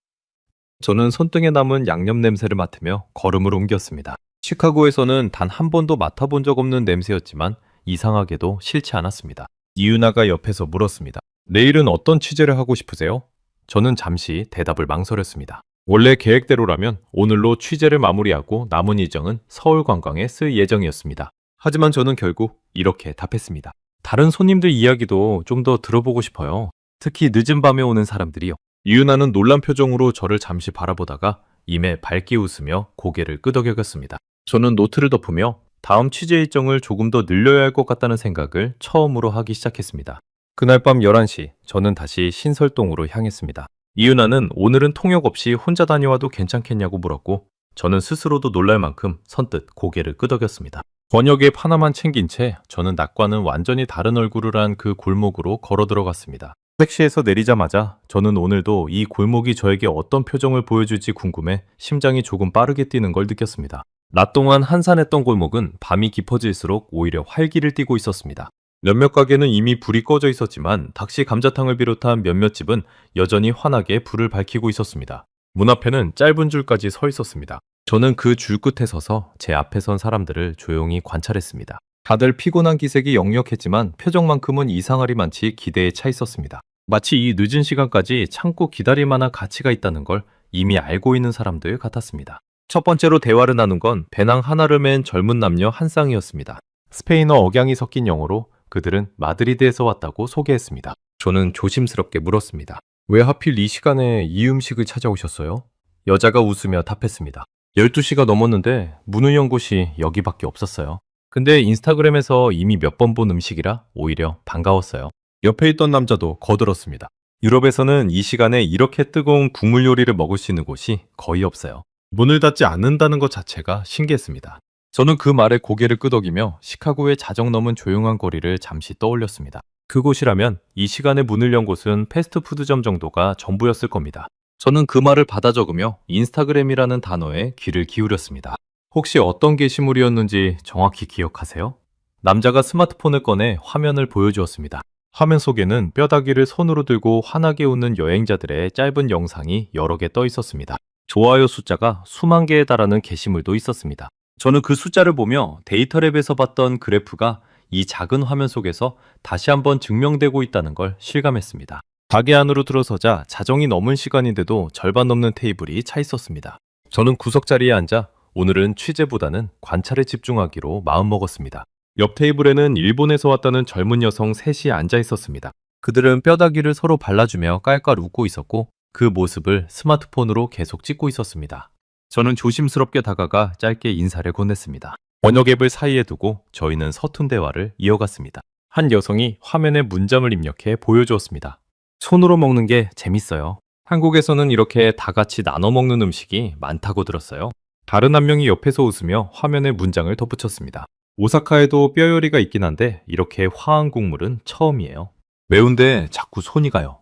저는 손등에 남은 양념 냄새를 맡으며 걸음을 옮겼습니다. 시카고에서는 단 한 번도 맡아본 적 없는 냄새였지만 이상하게도 싫지 않았습니다. 이윤아가 옆에서 물었습니다. 내일은 어떤 취재를 하고 싶으세요? 저는 잠시 대답을 망설였습니다. 원래 계획대로라면 오늘로 취재를 마무리하고 남은 일정은 서울 관광에 쓸 예정이었습니다. 하지만 저는 결국 이렇게 답했습니다. 다른 손님들 이야기도 좀 더 들어보고 싶어요. 특히 늦은 밤에 오는 사람들이요. 이윤아는 놀란 표정으로 저를 잠시 바라보다가 임에 밝게 웃으며 고개를 끄덕여겼습니다. 저는 노트를 덮으며 다음 취재 일정을 조금 더 늘려야 할 것 같다는 생각을 처음으로 하기 시작했습니다. 그날 밤 11시 저는 다시 신설동으로 향했습니다. 이윤아는 오늘은 통역 없이 혼자 다녀와도 괜찮겠냐고 물었고 저는 스스로도 놀랄 만큼 선뜻 고개를 끄덕였습니다. 번역의 파나만 챙긴 채 저는 낮과는 완전히 다른 얼굴을 한 그 골목으로 걸어 들어갔습니다. 택시에서 내리자마자 저는 오늘도 이 골목이 저에게 어떤 표정을 보여줄지 궁금해 심장이 조금 빠르게 뛰는 걸 느꼈습니다. 낮 동안 한산했던 골목은 밤이 깊어질수록 오히려 활기를 띠고 있었습니다. 몇몇 가게는 이미 불이 꺼져 있었지만 닭시 감자탕을 비롯한 몇몇 집은 여전히 환하게 불을 밝히고 있었습니다. 문 앞에는 짧은 줄까지 서 있었습니다. 저는 그 줄 끝에 서서 제 앞에 선 사람들을 조용히 관찰했습니다. 다들 피곤한 기색이 역력했지만 표정만큼은 이상하리만치 기대에 차 있었습니다. 마치 이 늦은 시간까지 참고 기다릴 만한 가치가 있다는 걸 이미 알고 있는 사람들 같았습니다. 첫 번째로 대화를 나눈 건 배낭 하나를 맨 젊은 남녀 한 쌍이었습니다. 스페인어 억양이 섞인 영어로 그들은 마드리드에서 왔다고 소개했습니다. 저는 조심스럽게 물었습니다. 왜 하필 이 시간에 이 음식을 찾아오셨어요? 여자가 웃으며 답했습니다. 12시가 넘었는데 문을 연 곳이 여기밖에 없었어요. 근데 인스타그램에서 이미 몇 번 본 음식이라 오히려 반가웠어요. 옆에 있던 남자도 거들었습니다. 유럽에서는 이 시간에 이렇게 뜨거운 국물 요리를 먹을 수 있는 곳이 거의 없어요. 문을 닫지 않는다는 것 자체가 신기했습니다. 저는 그 말에 고개를 끄덕이며 시카고의 자정 넘은 조용한 거리를 잠시 떠올렸습니다. 그곳이라면 이 시간에 문을 연 곳은 패스트푸드점 정도가 전부였을 겁니다. 저는 그 말을 받아 적으며 인스타그램이라는 단어에 귀를 기울였습니다. 혹시 어떤 게시물이었는지 정확히 기억하세요? 남자가 스마트폰을 꺼내 화면을 보여주었습니다. 화면 속에는 뼈다귀를 손으로 들고 환하게 웃는 여행자들의 짧은 영상이 여러 개 떠 있었습니다. 좋아요 숫자가 수만 개에 달하는 게시물도 있었습니다. 저는 그 숫자를 보며 데이터랩에서 봤던 그래프가 이 작은 화면 속에서 다시 한번 증명되고 있다는 걸 실감했습니다. 가게 안으로 들어서자 자정이 넘은 시간인데도 절반 넘는 테이블이 차 있었습니다. 저는 구석 자리에 앉아 오늘은 취재보다는 관찰에 집중하기로 마음먹었습니다. 옆 테이블에는 일본에서 왔다는 젊은 여성 셋이 앉아 있었습니다. 그들은 뼈다귀를 서로 발라주며 깔깔 웃고 있었고 그 모습을 스마트폰으로 계속 찍고 있었습니다. 저는 조심스럽게 다가가 짧게 인사를 건넸습니다. 번역 앱을 사이에 두고 저희는 서툰 대화를 이어갔습니다. 한 여성이 화면에 문장을 입력해 보여주었습니다. 손으로 먹는 게 재밌어요. 한국에서는 이렇게 다 같이 나눠 먹는 음식이 많다고 들었어요. 다른 한 명이 옆에서 웃으며 화면에 문장을 덧붙였습니다. 오사카에도 뼈 요리가 있긴 한데 이렇게 화한 국물은 처음이에요. 매운데 자꾸 손이 가요.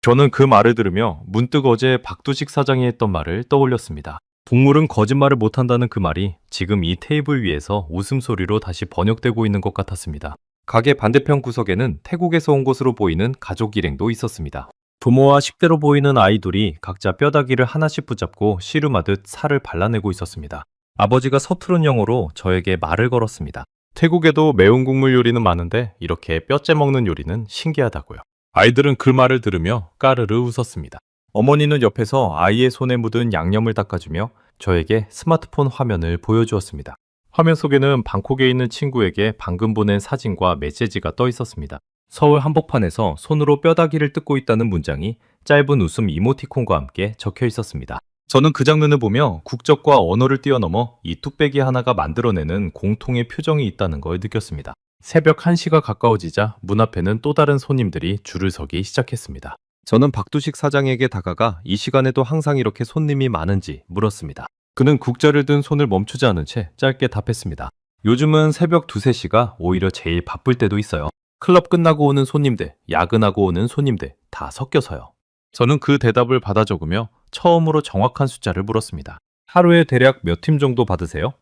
저는 그 말을 들으며 문득 어제 박두식 사장이 했던 말을 떠올렸습니다. 국물은 거짓말을 못한다는 그 말이 지금 이 테이블 위에서 웃음소리로 다시 번역되고 있는 것 같았습니다. 가게 반대편 구석에는 태국에서 온 것으로 보이는 가족 일행도 있었습니다. 부모와 10대로 보이는 아이들이 각자 뼈다귀를 하나씩 붙잡고 씨름하듯 살을 발라내고 있었습니다. 아버지가 서투른 영어로 저에게 말을 걸었습니다. 태국에도 매운 국물 요리는 많은데 이렇게 뼈째 먹는 요리는 신기하다고요. 아이들은 그 말을 들으며 까르르 웃었습니다. 어머니는 옆에서 아이의 손에 묻은 양념을 닦아주며 저에게 스마트폰 화면을 보여주었습니다. 화면 속에는 방콕에 있는 친구에게 방금 보낸 사진과 메시지가 떠 있었습니다. 서울 한복판에서 손으로 뼈다귀를 뜯고 있다는 문장이 짧은 웃음 이모티콘과 함께 적혀 있었습니다. 저는 그 장면을 보며 국적과 언어를 뛰어넘어 이 뚝배기 하나가 만들어내는 공통의 표정이 있다는 걸 느꼈습니다. 새벽 1시가 가까워지자 문 앞에는 또 다른 손님들이 줄을 서기 시작했습니다. 저는 박두식 사장에게 다가가 이 시간에도 항상 이렇게 손님이 많은지 물었습니다. 그는 국자를 든 손을 멈추지 않은 채 짧게 답했습니다. 요즘은 새벽 2, 3시가 오히려 제일 바쁠 때도 있어요. 클럽 끝나고 오는 손님들, 야근하고 오는 손님들 다 섞여서요. 저는 그 대답을 받아 적으며 처음으로 정확한 숫자를 물었습니다. 하루에 대략 몇 팀 정도 받으세요?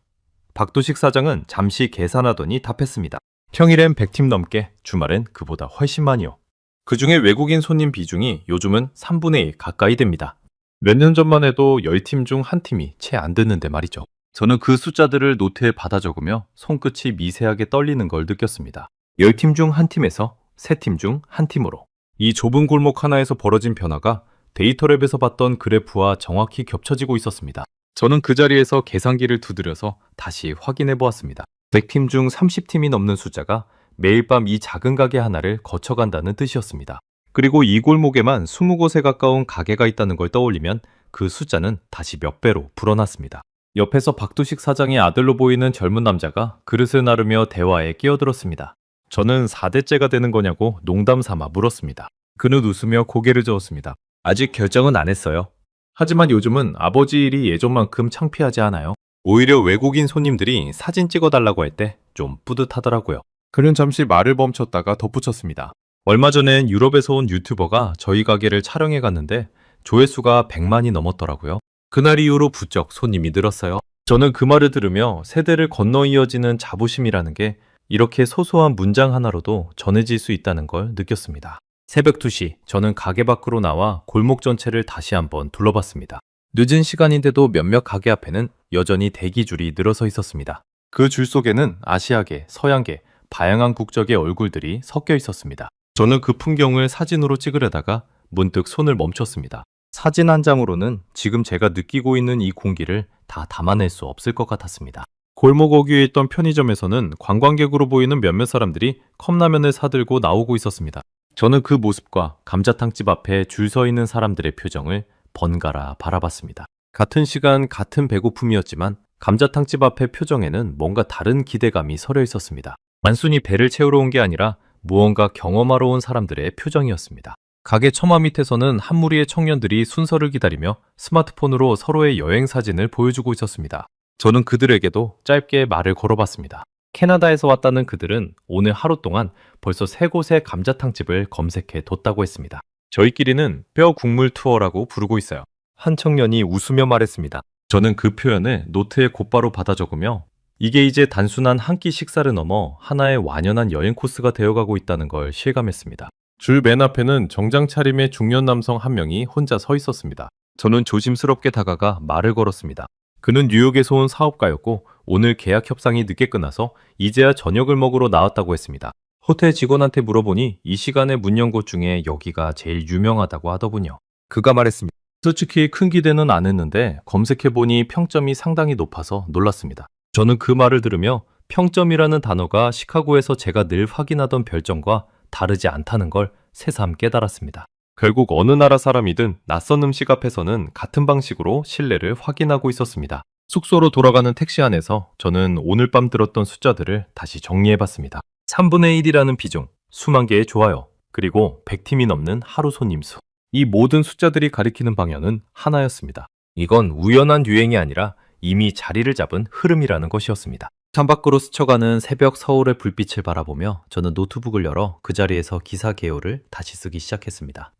박두식 사장은 잠시 계산하더니 답했습니다. 평일엔 100팀 넘게, 주말엔 그보다 훨씬 많이요. 그중에 외국인 손님 비중이 요즘은 3분의 1 가까이 됩니다. 몇 년 전만 해도 10팀 중 한 팀이 채 안 듣는데 말이죠. 저는 그 숫자들을 노트에 받아 적으며 손끝이 미세하게 떨리는 걸 느꼈습니다. 10팀 중 한 팀에서 3팀 중 한 팀으로. 이 좁은 골목 하나에서 벌어진 변화가 데이터랩에서 봤던 그래프와 정확히 겹쳐지고 있었습니다. 저는 그 자리에서 계산기를 두드려서 다시 확인해 보았습니다. 100팀 중 30팀이 넘는 숫자가 매일 밤 이 작은 가게 하나를 거쳐간다는 뜻이었습니다. 그리고 이 골목에만 20곳에 가까운 가게가 있다는 걸 떠올리면 그 숫자는 다시 몇 배로 불어났습니다. 옆에서 박두식 사장의 아들로 보이는 젊은 남자가 그릇을 나르며 대화에 끼어들었습니다. 저는 4대째가 되는 거냐고 농담 삼아 물었습니다. 그는 웃으며 고개를 저었습니다. 아직 결정은 안 했어요. 하지만 요즘은 아버지 일이 예전만큼 창피하지 않아요. 오히려 외국인 손님들이 사진 찍어달라고 할 때 좀 뿌듯하더라고요. 그는 잠시 말을 멈췄다가 덧붙였습니다. 얼마 전엔 유럽에서 온 유튜버가 저희 가게를 촬영해 갔는데 조회수가 100만이 넘었더라고요. 그날 이후로 부쩍 손님이 늘었어요. 저는 그 말을 들으며 세대를 건너 이어지는 자부심이라는 게 이렇게 소소한 문장 하나로도 전해질 수 있다는 걸 느꼈습니다. 새벽 2시, 저는 가게 밖으로 나와 골목 전체를 다시 한번 둘러봤습니다. 늦은 시간인데도 몇몇 가게 앞에는 여전히 대기줄이 늘어서 있었습니다. 그 줄 속에는 아시아계, 서양계, 다양한 국적의 얼굴들이 섞여 있었습니다. 저는 그 풍경을 사진으로 찍으려다가 문득 손을 멈췄습니다. 사진 한 장으로는 지금 제가 느끼고 있는 이 공기를 다 담아낼 수 없을 것 같았습니다. 골목 어귀에 있던 편의점에서는 관광객으로 보이는 몇몇 사람들이 컵라면을 사들고 나오고 있었습니다. 저는 그 모습과 감자탕집 앞에 줄 서 있는 사람들의 표정을 번갈아 바라봤습니다. 같은 시간 같은 배고픔이었지만 감자탕집 앞의 표정에는 뭔가 다른 기대감이 서려 있었습니다. 단순히 배를 채우러 온 게 아니라 무언가 경험하러 온 사람들의 표정이었습니다. 가게 처마 밑에서는 한 무리의 청년들이 순서를 기다리며 스마트폰으로 서로의 여행 사진을 보여주고 있었습니다. 저는 그들에게도 짧게 말을 걸어봤습니다. 캐나다에서 왔다는 그들은 오늘 하루 동안 벌써 3곳의 감자탕집을 검색해 뒀다고 했습니다. 저희끼리는 뼈 국물 투어라고 부르고 있어요. 한 청년이 웃으며 말했습니다. 저는 그 표현을 노트에 곧바로 받아 적으며 이게 이제 단순한 한 끼 식사를 넘어 하나의 완연한 여행 코스가 되어가고 있다는 걸 실감했습니다. 줄 맨 앞에는 정장 차림의 중년 남성 한 명이 혼자 서 있었습니다. 저는 조심스럽게 다가가 말을 걸었습니다. 그는 뉴욕에서 온 사업가였고 오늘 계약 협상이 늦게 끝나서 이제야 저녁을 먹으러 나왔다고 했습니다. 호텔 직원한테 물어보니 이 시간에 문 연 곳 중에 여기가 제일 유명하다고 하더군요. 그가 말했습니다. 솔직히 큰 기대는 안 했는데 검색해보니 평점이 상당히 높아서 놀랐습니다. 저는 그 말을 들으며 평점이라는 단어가 시카고에서 제가 늘 확인하던 별점과 다르지 않다는 걸 새삼 깨달았습니다. 결국 어느 나라 사람이든 낯선 음식 앞에서는 같은 방식으로 신뢰를 확인하고 있었습니다. 숙소로 돌아가는 택시 안에서 저는 오늘 밤 들었던 숫자들을 다시 정리해봤습니다. 3분의 1이라는 비중, 수만 개의 좋아요, 그리고 100팀이 넘는 하루 손님 수. 이 모든 숫자들이 가리키는 방향은 하나였습니다. 이건 우연한 유행이 아니라 이미 자리를 잡은 흐름이라는 것이었습니다. 창밖으로 스쳐가는 새벽 서울의 불빛을 바라보며 저는 노트북을 열어 그 자리에서 기사 개요를 다시 쓰기 시작했습니다.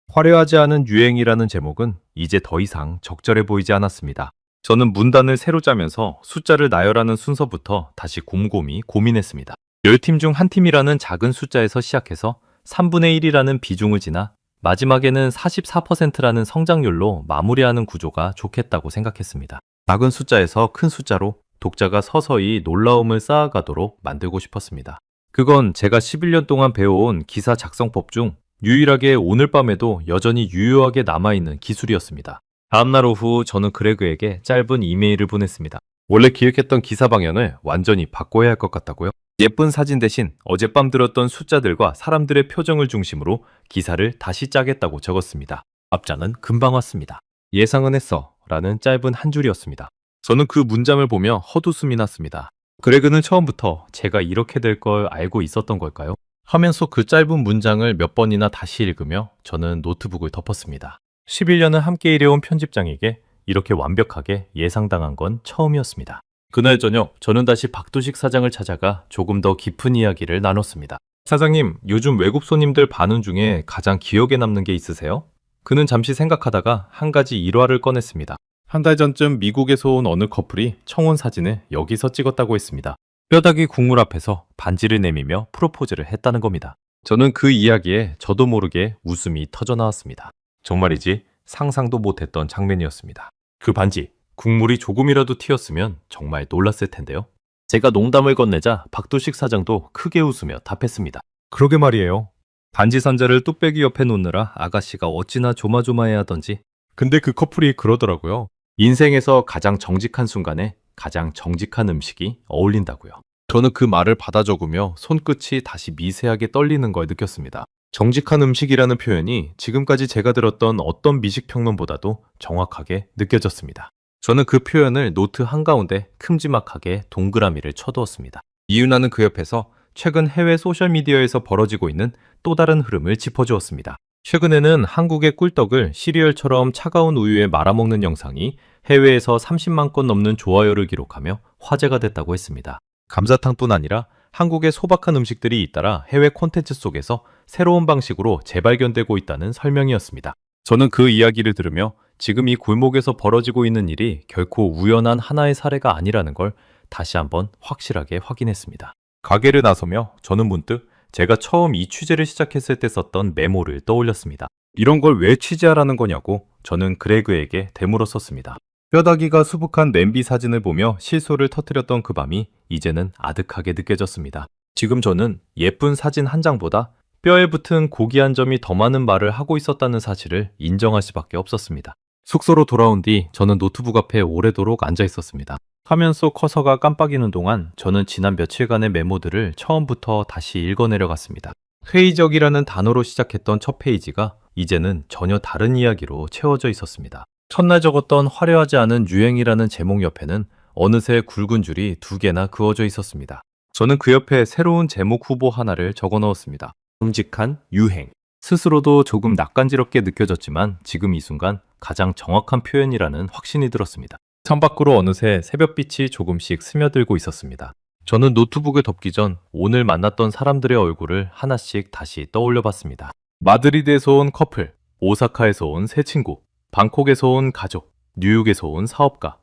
화려하지 않은 유행이라는 제목은 이제 더 이상 적절해 보이지 않았습니다. 저는 문단을 새로 짜면서 숫자를 나열하는 순서부터 다시 곰곰이 고민했습니다. 10팀 중 한 팀이라는 작은 숫자에서 시작해서 3분의 1이라는 비중을 지나 마지막에는 44%라는 성장률로 마무리하는 구조가 좋겠다고 생각했습니다. 작은 숫자에서 큰 숫자로 독자가 서서히 놀라움을 쌓아가도록 만들고 싶었습니다. 그건 제가 11년 동안 배워온 기사 작성법 중 유일하게 오늘 밤에도 여전히 유효하게 남아있는 기술이었습니다. 다음날 오후 저는 그레그에게 짧은 이메일을 보냈습니다. 원래 기획했던 기사 방향을 완전히 바꿔야 할 것 같다고요? 예쁜 사진 대신 어젯밤 들었던 숫자들과 사람들의 표정을 중심으로 기사를 다시 짜겠다고 적었습니다. 답장은 금방 왔습니다. 예상은 했어 라는 짧은 한 줄이었습니다. 저는 그 문장을 보며 헛웃음이 났습니다. 그레그는 처음부터 제가 이렇게 될 걸 알고 있었던 걸까요? 하면서 그 짧은 문장을 몇 번이나 다시 읽으며 저는 노트북을 덮었습니다. 11년을 함께 일해온 편집장에게 이렇게 완벽하게 예상당한 건 처음이었습니다. 그날 저녁 저는 다시 박두식 사장을 찾아가 조금 더 깊은 이야기를 나눴습니다. 사장님, 요즘 외국 손님들 반응 중에 가장 기억에 남는 게 있으세요? 그는 잠시 생각하다가 한 가지 일화를 꺼냈습니다. 한 달 전쯤 미국에서 온 어느 커플이 청혼 사진을 여기서 찍었다고 했습니다. 뼈다귀 국물 앞에서 반지를 내미며 프로포즈를 했다는 겁니다. 저는 그 이야기에 저도 모르게 웃음이 터져 나왔습니다. 정말이지 상상도 못했던 장면이었습니다. 그 반지, 국물이 조금이라도 튀었으면 정말 놀랐을 텐데요. 제가 농담을 건네자 박두식 사장도 크게 웃으며 답했습니다. 그러게 말이에요. 반지 산자를 뚝배기 옆에 놓느라 아가씨가 어찌나 조마조마해하던지. 근데 그 커플이 그러더라고요. 인생에서 가장 정직한 순간에 가장 정직한 음식이 어울린다고요. 저는 그 말을 받아 적으며 손끝이 다시 미세하게 떨리는 걸 느꼈습니다. 정직한 음식이라는 표현이 지금까지 제가 들었던 어떤 미식평론보다도 정확하게 느껴졌습니다. 저는 그 표현을 노트 한가운데 큼지막하게 동그라미를 쳐두었습니다. 이윤아는 그 옆에서 최근 해외 소셜미디어에서 벌어지고 있는 또 다른 흐름을 짚어주었습니다. 최근에는 한국의 꿀떡을 시리얼처럼 차가운 우유에 말아먹는 영상이 해외에서 30만 건 넘는 좋아요를 기록하며 화제가 됐다고 했습니다. 감자탕뿐 아니라 한국의 소박한 음식들이 잇따라 해외 콘텐츠 속에서 새로운 방식으로 재발견되고 있다는 설명이었습니다. 저는 그 이야기를 들으며 지금 이 골목에서 벌어지고 있는 일이 결코 우연한 하나의 사례가 아니라는 걸 다시 한번 확실하게 확인했습니다. 가게를 나서며 저는 문득 제가 처음 이 취재를 시작했을 때 썼던 메모를 떠올렸습니다. 이런 걸 왜 취재하라는 거냐고 저는 그레그에게 되물었었습니다. 뼈다귀가 수북한 냄비 사진을 보며 실소를 터뜨렸던 그 밤이 이제는 아득하게 느껴졌습니다. 지금 저는 예쁜 사진 한 장보다 뼈에 붙은 고기 한 점이 더 많은 말을 하고 있었다는 사실을 인정할 수밖에 없었습니다. 숙소로 돌아온 뒤 저는 노트북 앞에 오래도록 앉아 있었습니다. 화면 속 커서가 깜빡이는 동안 저는 지난 며칠간의 메모들을 처음부터 다시 읽어내려갔습니다. 회의적이라는 단어로 시작했던 첫 페이지가 이제는 전혀 다른 이야기로 채워져 있었습니다. 첫날 적었던 화려하지 않은 유행이라는 제목 옆에는 어느새 굵은 줄이 2개나 그어져 있었습니다. 저는 그 옆에 새로운 제목 후보 하나를 적어 넣었습니다. 끔찍한 유행. 스스로도 조금 낯간지럽게 느껴졌지만 지금 이 순간 가장 정확한 표현이라는 확신이 들었습니다. 창밖으로 어느새 새벽빛이 조금씩 스며들고 있었습니다. 저는 노트북을 덮기 전 오늘 만났던 사람들의 얼굴을 하나씩 다시 떠올려 봤습니다. 마드리드에서 온 커플, 오사카에서 온 새 친구, 방콕에서 온 가족, 뉴욕에서 온 사업가.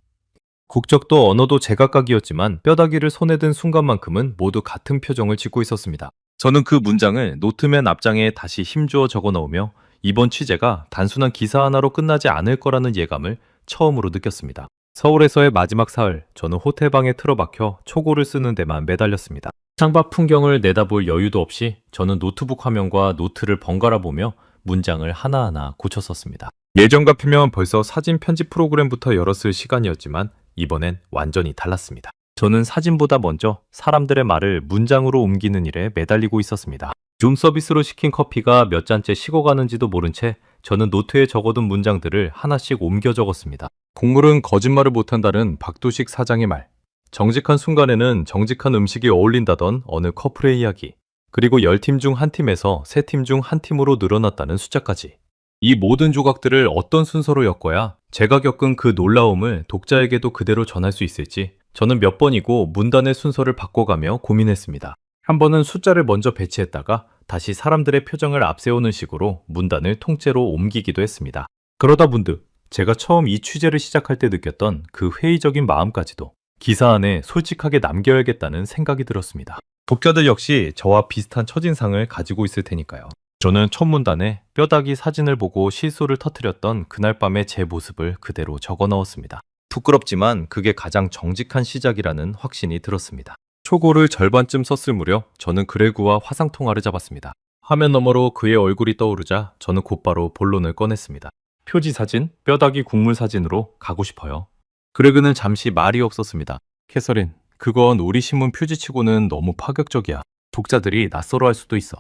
국적도 언어도 제각각이었지만 뼈다귀를 손에 든 순간만큼은 모두 같은 표정을 짓고 있었습니다. 저는 그 문장을 노트맨 앞장에 다시 힘주어 적어 넣으며 이번 취재가 단순한 기사 하나로 끝나지 않을 거라는 예감을 처음으로 느꼈습니다. 서울에서의 마지막 사흘, 저는 호텔방에 틀어박혀 초고를 쓰는 데만 매달렸습니다. 창밖 풍경을 내다볼 여유도 없이 저는 노트북 화면과 노트를 번갈아 보며 문장을 하나하나 고쳐 썼습니다. 예전 같으면 벌써 사진 편집 프로그램부터 열었을 시간이었지만 이번엔 완전히 달랐습니다. 저는 사진보다 먼저 사람들의 말을 문장으로 옮기는 일에 매달리고 있었습니다. 줌 서비스로 시킨 커피가 몇 잔째 식어가는지도 모른 채 저는 노트에 적어둔 문장들을 하나씩 옮겨 적었습니다. 곡물은 거짓말을 못한다는 박두식 사장의 말, 정직한 순간에는 정직한 음식이 어울린다던 어느 커플의 이야기, 그리고 10팀 중 한 팀에서 3팀 중 한 팀으로 늘어났다는 숫자까지. 이 모든 조각들을 어떤 순서로 엮어야 제가 겪은 그 놀라움을 독자에게도 그대로 전할 수 있을지 저는 몇 번이고 문단의 순서를 바꿔가며 고민했습니다. 한 번은 숫자를 먼저 배치했다가 다시 사람들의 표정을 앞세우는 식으로 문단을 통째로 옮기기도 했습니다. 그러다 문득 제가 처음 이 취재를 시작할 때 느꼈던 그 회의적인 마음까지도 기사 안에 솔직하게 남겨야겠다는 생각이 들었습니다. 독자들 역시 저와 비슷한 첫인상을 가지고 있을 테니까요. 저는 첫 문단에 뼈다귀 사진을 보고 실소를 터뜨렸던 그날 밤의 제 모습을 그대로 적어 넣었습니다. 부끄럽지만 그게 가장 정직한 시작이라는 확신이 들었습니다. 초고를 절반쯤 썼을 무렵 저는 그레그와 화상통화를 잡았습니다. 화면 너머로 그의 얼굴이 떠오르자 저는 곧바로 본론을 꺼냈습니다. 표지 사진, 뼈다귀 국물 사진으로 가고 싶어요. 그레그는 잠시 말이 없었습니다. 캐서린, 그건 우리 신문 표지치고는 너무 파격적이야. 독자들이 낯설어할 수도 있어.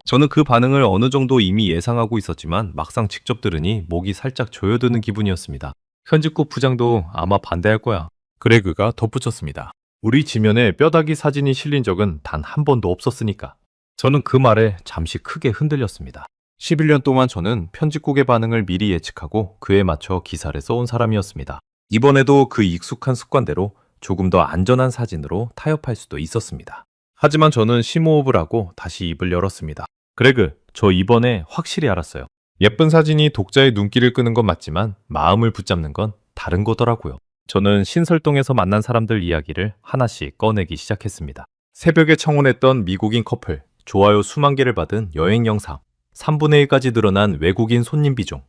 저는 그 반응을 어느 정도 이미 예상하고 있었지만 막상 직접 들으니 목이 살짝 조여드는 기분이었습니다. 편집국 부장도 아마 반대할 거야. 그레그가 덧붙였습니다. 우리 지면에 뼈다귀 사진이 실린 적은 단 한 번도 없었으니까. 저는 그 말에 잠시 크게 흔들렸습니다. 11년 동안 저는 편집국의 반응을 미리 예측하고 그에 맞춰 기사를 써온 사람이었습니다. 이번에도 그 익숙한 습관대로 조금 더 안전한 사진으로 타협할 수도 있었습니다. 하지만 저는 심호흡을 하고 다시 입을 열었습니다. 그레그, 저 이번에 확실히 알았어요. 예쁜 사진이 독자의 눈길을 끄는 건 맞지만 마음을 붙잡는 건 다른 거더라고요. 저는 신설동에서 만난 사람들 이야기를 하나씩 꺼내기 시작했습니다. 새벽에 청혼했던 미국인 커플, 좋아요 수만 개를 받은 여행 영상, 3분의 1까지 늘어난 외국인 손님 비중.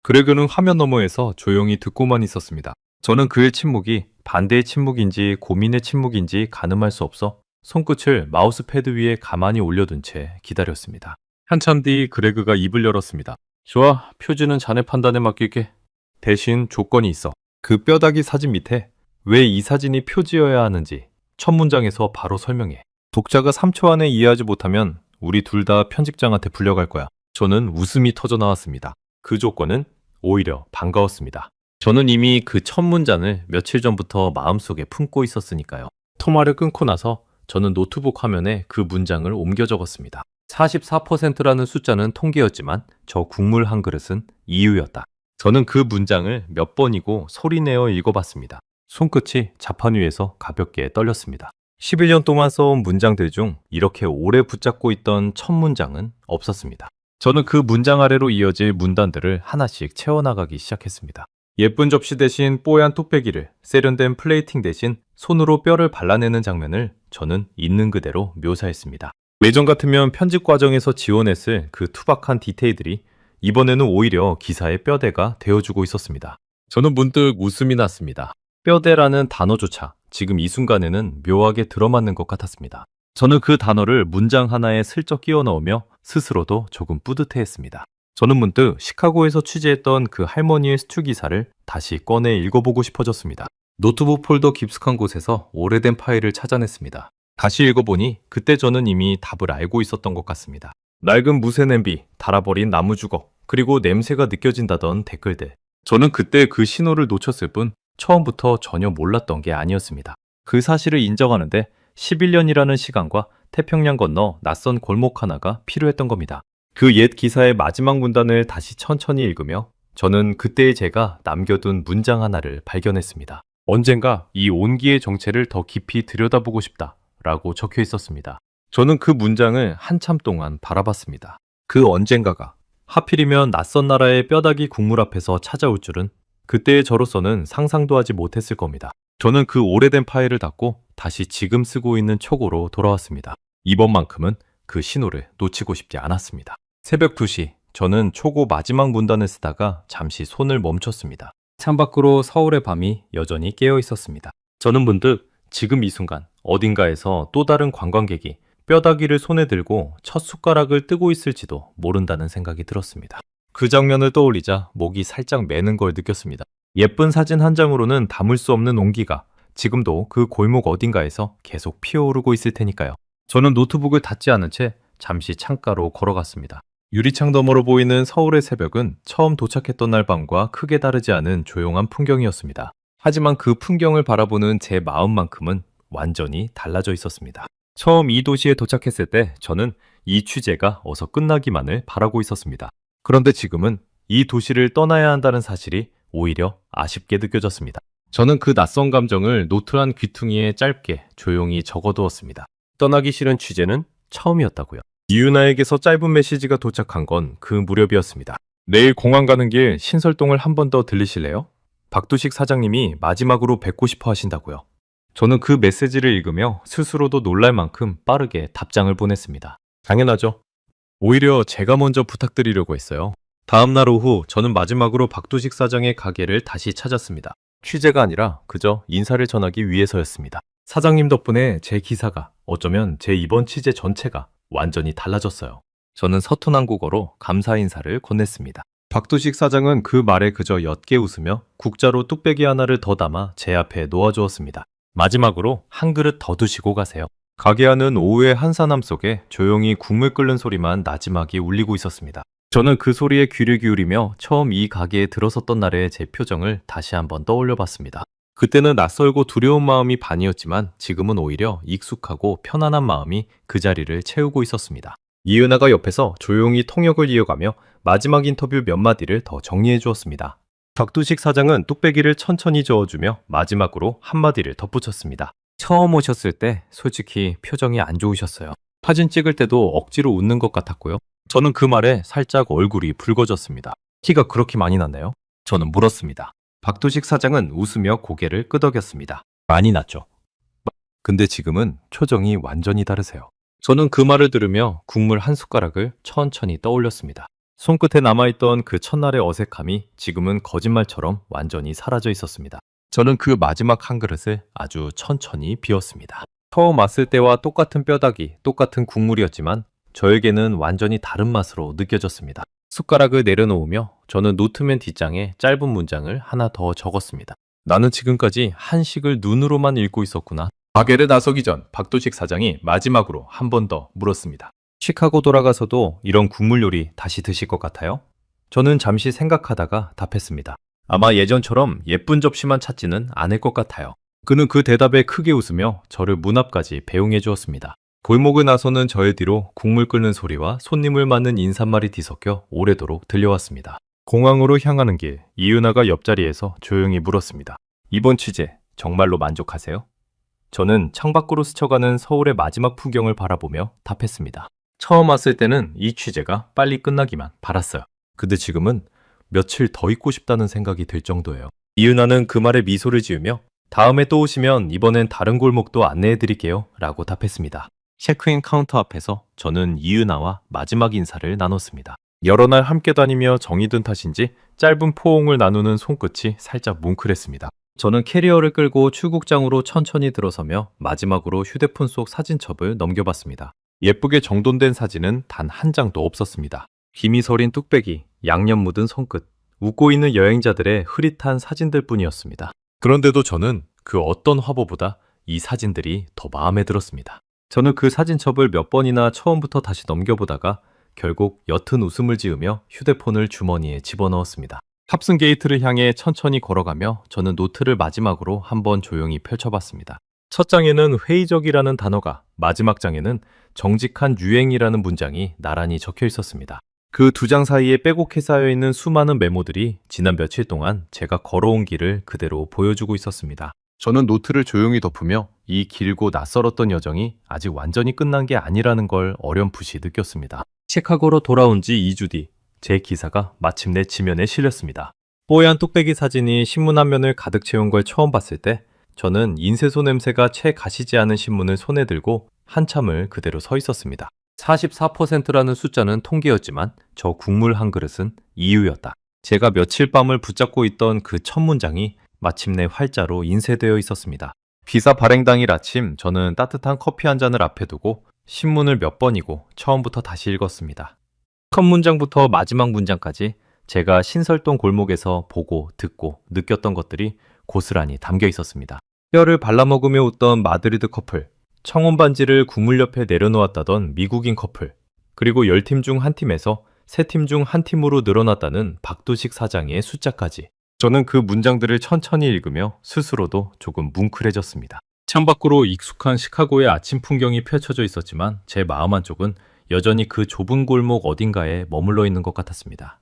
그레그는 화면 너머에서 조용히 듣고만 있었습니다. 저는 그의 침묵이 반대의 침묵인지 고민의 침묵인지 가늠할 수 없어 손끝을 마우스패드 위에 가만히 올려둔 채 기다렸습니다. 한참 뒤 그레그가 입을 열었습니다. 좋아, 표지는 자네 판단에 맡길게. 대신 조건이 있어. 그 뼈다귀 사진 밑에 왜 이 사진이 표지여야 하는지 첫 문장에서 바로 설명해. 독자가 3초 안에 이해하지 못하면 우리 둘 다 편집장한테 불려갈 거야. 저는 웃음이 터져 나왔습니다. 그 조건은 오히려 반가웠습니다. 저는 이미 그 첫 문장을 며칠 전부터 마음속에 품고 있었으니까요. 통화를 끊고 나서 저는 노트북 화면에 그 문장을 옮겨 적었습니다. 44%라는 숫자는 통계였지만 저 국물 한 그릇은 이유였다. 저는 그 문장을 몇 번이고 소리내어 읽어봤습니다. 손끝이 자판 위에서 가볍게 떨렸습니다. 11년 동안 써온 문장들 중 이렇게 오래 붙잡고 있던 첫 문장은 없었습니다. 저는 그 문장 아래로 이어질 문단들을 하나씩 채워나가기 시작했습니다. 예쁜 접시 대신 뽀얀 뚝배기를, 세련된 플레이팅 대신 손으로 뼈를 발라내는 장면을 저는 있는 그대로 묘사했습니다. 예전 같으면 편집 과정에서 지원했을 그 투박한 디테일들이 이번에는 오히려 기사의 뼈대가 되어주고 있었습니다. 저는 문득 웃음이 났습니다. 뼈대라는 단어조차 지금 이 순간에는 묘하게 들어맞는 것 같았습니다. 저는 그 단어를 문장 하나에 슬쩍 끼워 넣으며 스스로도 조금 뿌듯해했습니다. 저는 문득 시카고에서 취재했던 그 할머니의 스튜 기사를 다시 꺼내 읽어보고 싶어졌습니다. 노트북 폴더 깊숙한 곳에서 오래된 파일을 찾아냈습니다. 다시 읽어보니 그때 저는 이미 답을 알고 있었던 것 같습니다. 낡은 무쇠 냄비, 닳아버린 나무 주걱, 그리고 냄새가 느껴진다던 댓글들. 저는 그때 그 신호를 놓쳤을 뿐 처음부터 전혀 몰랐던 게 아니었습니다. 그 사실을 인정하는데 11년이라는 시간과 태평양 건너 낯선 골목 하나가 필요했던 겁니다. 그 옛 기사의 마지막 문단을 다시 천천히 읽으며 저는 그때의 제가 남겨둔 문장 하나를 발견했습니다. 언젠가 이 온기의 정체를 더 깊이 들여다보고 싶다 라고 적혀 있었습니다. 저는 그 문장을 한참 동안 바라봤습니다. 그 언젠가가 하필이면 낯선 나라의 뼈다귀 국물 앞에서 찾아올 줄은 그때의 저로서는 상상도 하지 못했을 겁니다. 저는 그 오래된 파일을 닫고 다시 지금 쓰고 있는 촉으로 돌아왔습니다. 이번만큼은 그 신호를 놓치고 싶지 않았습니다. 새벽 2시, 저는 초고 마지막 문단을 쓰다가 잠시 손을 멈췄습니다. 창밖으로 서울의 밤이 여전히 깨어 있었습니다. 저는 문득 지금 이 순간 어딘가에서 또 다른 관광객이 뼈다귀를 손에 들고 첫 숟가락을 뜨고 있을지도 모른다는 생각이 들었습니다. 그 장면을 떠올리자 목이 살짝 메는 걸 느꼈습니다. 예쁜 사진 한 장으로는 담을 수 없는 온기가 지금도 그 골목 어딘가에서 계속 피어오르고 있을 테니까요. 저는 노트북을 닫지 않은 채 잠시 창가로 걸어갔습니다. 유리창 너머로 보이는 서울의 새벽은 처음 도착했던 날 밤과 크게 다르지 않은 조용한 풍경이었습니다. 하지만 그 풍경을 바라보는 제 마음만큼은 완전히 달라져 있었습니다. 처음 이 도시에 도착했을 때 저는 이 취재가 어서 끝나기만을 바라고 있었습니다. 그런데 지금은 이 도시를 떠나야 한다는 사실이 오히려 아쉽게 느껴졌습니다. 저는 그 낯선 감정을 노트란 귀퉁이에 짧게 조용히 적어두었습니다. 떠나기 싫은 취재는 처음이었다고요. 이유나에게서 짧은 메시지가 도착한 건 그 무렵이었습니다. 내일 공항 가는 길 신설동을 한 번 더 들리실래요? 박두식 사장님이 마지막으로 뵙고 싶어 하신다고요. 저는 그 메시지를 읽으며 스스로도 놀랄 만큼 빠르게 답장을 보냈습니다. 당연하죠. 오히려 제가 먼저 부탁드리려고 했어요. 다음 날 오후 저는 마지막으로 박두식 사장의 가게를 다시 찾았습니다. 취재가 아니라 그저 인사를 전하기 위해서였습니다. 사장님 덕분에 제 기사가 어쩌면 제 이번 취재 전체가 완전히 달라졌어요. 저는 서툰 한국어로 감사 인사를 건넸습니다. 박두식 사장은 그 말에 그저 옅게 웃으며 국자로 뚝배기 하나를 더 담아 제 앞에 놓아주었습니다. 마지막으로 한 그릇 더 드시고 가세요. 가게 안은 오후의 한산함 속에 조용히 국물 끓는 소리만 나지막이 울리고 있었습니다. 저는 그 소리에 귀를 기울이며 처음 이 가게에 들어섰던 날의 제 표정을 다시 한번 떠올려 봤습니다. 그때는 낯설고 두려운 마음이 반이었지만 지금은 오히려 익숙하고 편안한 마음이 그 자리를 채우고 있었습니다. 이은하가 옆에서 조용히 통역을 이어가며 마지막 인터뷰 몇 마디를 더 정리해 주었습니다. 박두식 사장은 뚝배기를 천천히 저어주며 마지막으로 한마디를 덧붙였습니다. 처음 오셨을 때 솔직히 표정이 안 좋으셨어요. 사진 찍을 때도 억지로 웃는 것 같았고요. 저는 그 말에 살짝 얼굴이 붉어졌습니다. 티가 그렇게 많이 났나요? 저는 물었습니다. 박두식 사장은 웃으며 고개를 끄덕였습니다. 많이 났죠. 근데 지금은 표정이 완전히 다르세요. 저는 그 말을 들으며 국물 한 숟가락을 천천히 떠올렸습니다. 손끝에 남아있던 그 첫날의 어색함이 지금은 거짓말처럼 완전히 사라져 있었습니다. 저는 그 마지막 한 그릇을 아주 천천히 비웠습니다. 처음 왔을 때와 똑같은 뼈다귀, 똑같은 국물이었지만 저에게는 완전히 다른 맛으로 느껴졌습니다. 숟가락을 내려놓으며 저는 노트맨 뒷장에 짧은 문장을 하나 더 적었습니다. 나는 지금까지 한식을 눈으로만 읽고 있었구나. 가게를 나서기 전 박두식 사장이 마지막으로 한 번 더 물었습니다. 시카고 돌아가서도 이런 국물 요리 다시 드실 것 같아요? 저는 잠시 생각하다가 답했습니다. 아마 예전처럼 예쁜 접시만 찾지는 않을 것 같아요. 그는 그 대답에 크게 웃으며 저를 문 앞까지 배웅해 주었습니다. 골목을 나서는 저의 뒤로 국물 끓는 소리와 손님을 맞는 인사말이 뒤섞여 오래도록 들려왔습니다. 공항으로 향하는 길, 이은하가 옆자리에서 조용히 물었습니다. 이번 취재 정말로 만족하세요? 저는 창밖으로 스쳐가는 서울의 마지막 풍경을 바라보며 답했습니다. 처음 왔을 때는 이 취재가 빨리 끝나기만 바랐어요. 근데 지금은 며칠 더 있고 싶다는 생각이 들 정도예요. 이은하는 그 말에 미소를 지으며 다음에 또 오시면 이번엔 다른 골목도 안내해 드릴게요 라고 답했습니다. 체크인 카운터 앞에서 저는 이은하와 마지막 인사를 나눴습니다. 여러 날 함께 다니며 정이 든 탓인지 짧은 포옹을 나누는 손끝이 살짝 뭉클했습니다. 저는 캐리어를 끌고 출국장으로 천천히 들어서며 마지막으로 휴대폰 속 사진첩을 넘겨봤습니다. 예쁘게 정돈된 사진은 단 한 장도 없었습니다. 김이 서린 뚝배기, 양념 묻은 손끝, 웃고 있는 여행자들의 흐릿한 사진들 뿐이었습니다. 그런데도 저는 그 어떤 화보보다 이 사진들이 더 마음에 들었습니다. 저는 그 사진첩을 몇 번이나 처음부터 다시 넘겨보다가 결국 옅은 웃음을 지으며 휴대폰을 주머니에 집어넣었습니다. 탑승 게이트를 향해 천천히 걸어가며 저는 노트를 마지막으로 한번 조용히 펼쳐봤습니다. 첫 장에는 회의적이라는 단어가, 마지막 장에는 정직한 유행이라는 문장이 나란히 적혀 있었습니다. 그 두 장 사이에 빼곡히 쌓여있는 수많은 메모들이 지난 며칠 동안 제가 걸어온 길을 그대로 보여주고 있었습니다. 저는 노트를 조용히 덮으며 이 길고 낯설었던 여정이 아직 완전히 끝난 게 아니라는 걸 어렴풋이 느꼈습니다. 시카고로 돌아온 지 2주 뒤, 제 기사가 마침내 지면에 실렸습니다. 뽀얀 뚝배기 사진이 신문 한 면을 가득 채운 걸 처음 봤을 때 저는 인쇄소 냄새가 채 가시지 않은 신문을 손에 들고 한참을 그대로 서 있었습니다. 44%라는 숫자는 통계였지만 저 국물 한 그릇은 이유였다. 제가 며칠 밤을 붙잡고 있던 그 첫 문장이 마침내 활자로 인쇄되어 있었습니다. 비사 발행 당일 아침 저는 따뜻한 커피 한 잔을 앞에 두고 신문을 몇 번이고 처음부터 다시 읽었습니다. 첫 문장부터 마지막 문장까지 제가 신설동 골목에서 보고 듣고 느꼈던 것들이 고스란히 담겨 있었습니다. 뼈를 발라먹으며 웃던 마드리드 커플, 청혼 반지를 국물 옆에 내려놓았다던 미국인 커플, 그리고 10팀 중 한 팀에서 3팀 중 한 팀으로 늘어났다는 박두식 사장의 숫자까지. 저는 그 문장들을 천천히 읽으며 스스로도 조금 뭉클해졌습니다. 창밖으로 익숙한 시카고의 아침 풍경이 펼쳐져 있었지만 제 마음 한쪽은 여전히 그 좁은 골목 어딘가에 머물러 있는 것 같았습니다.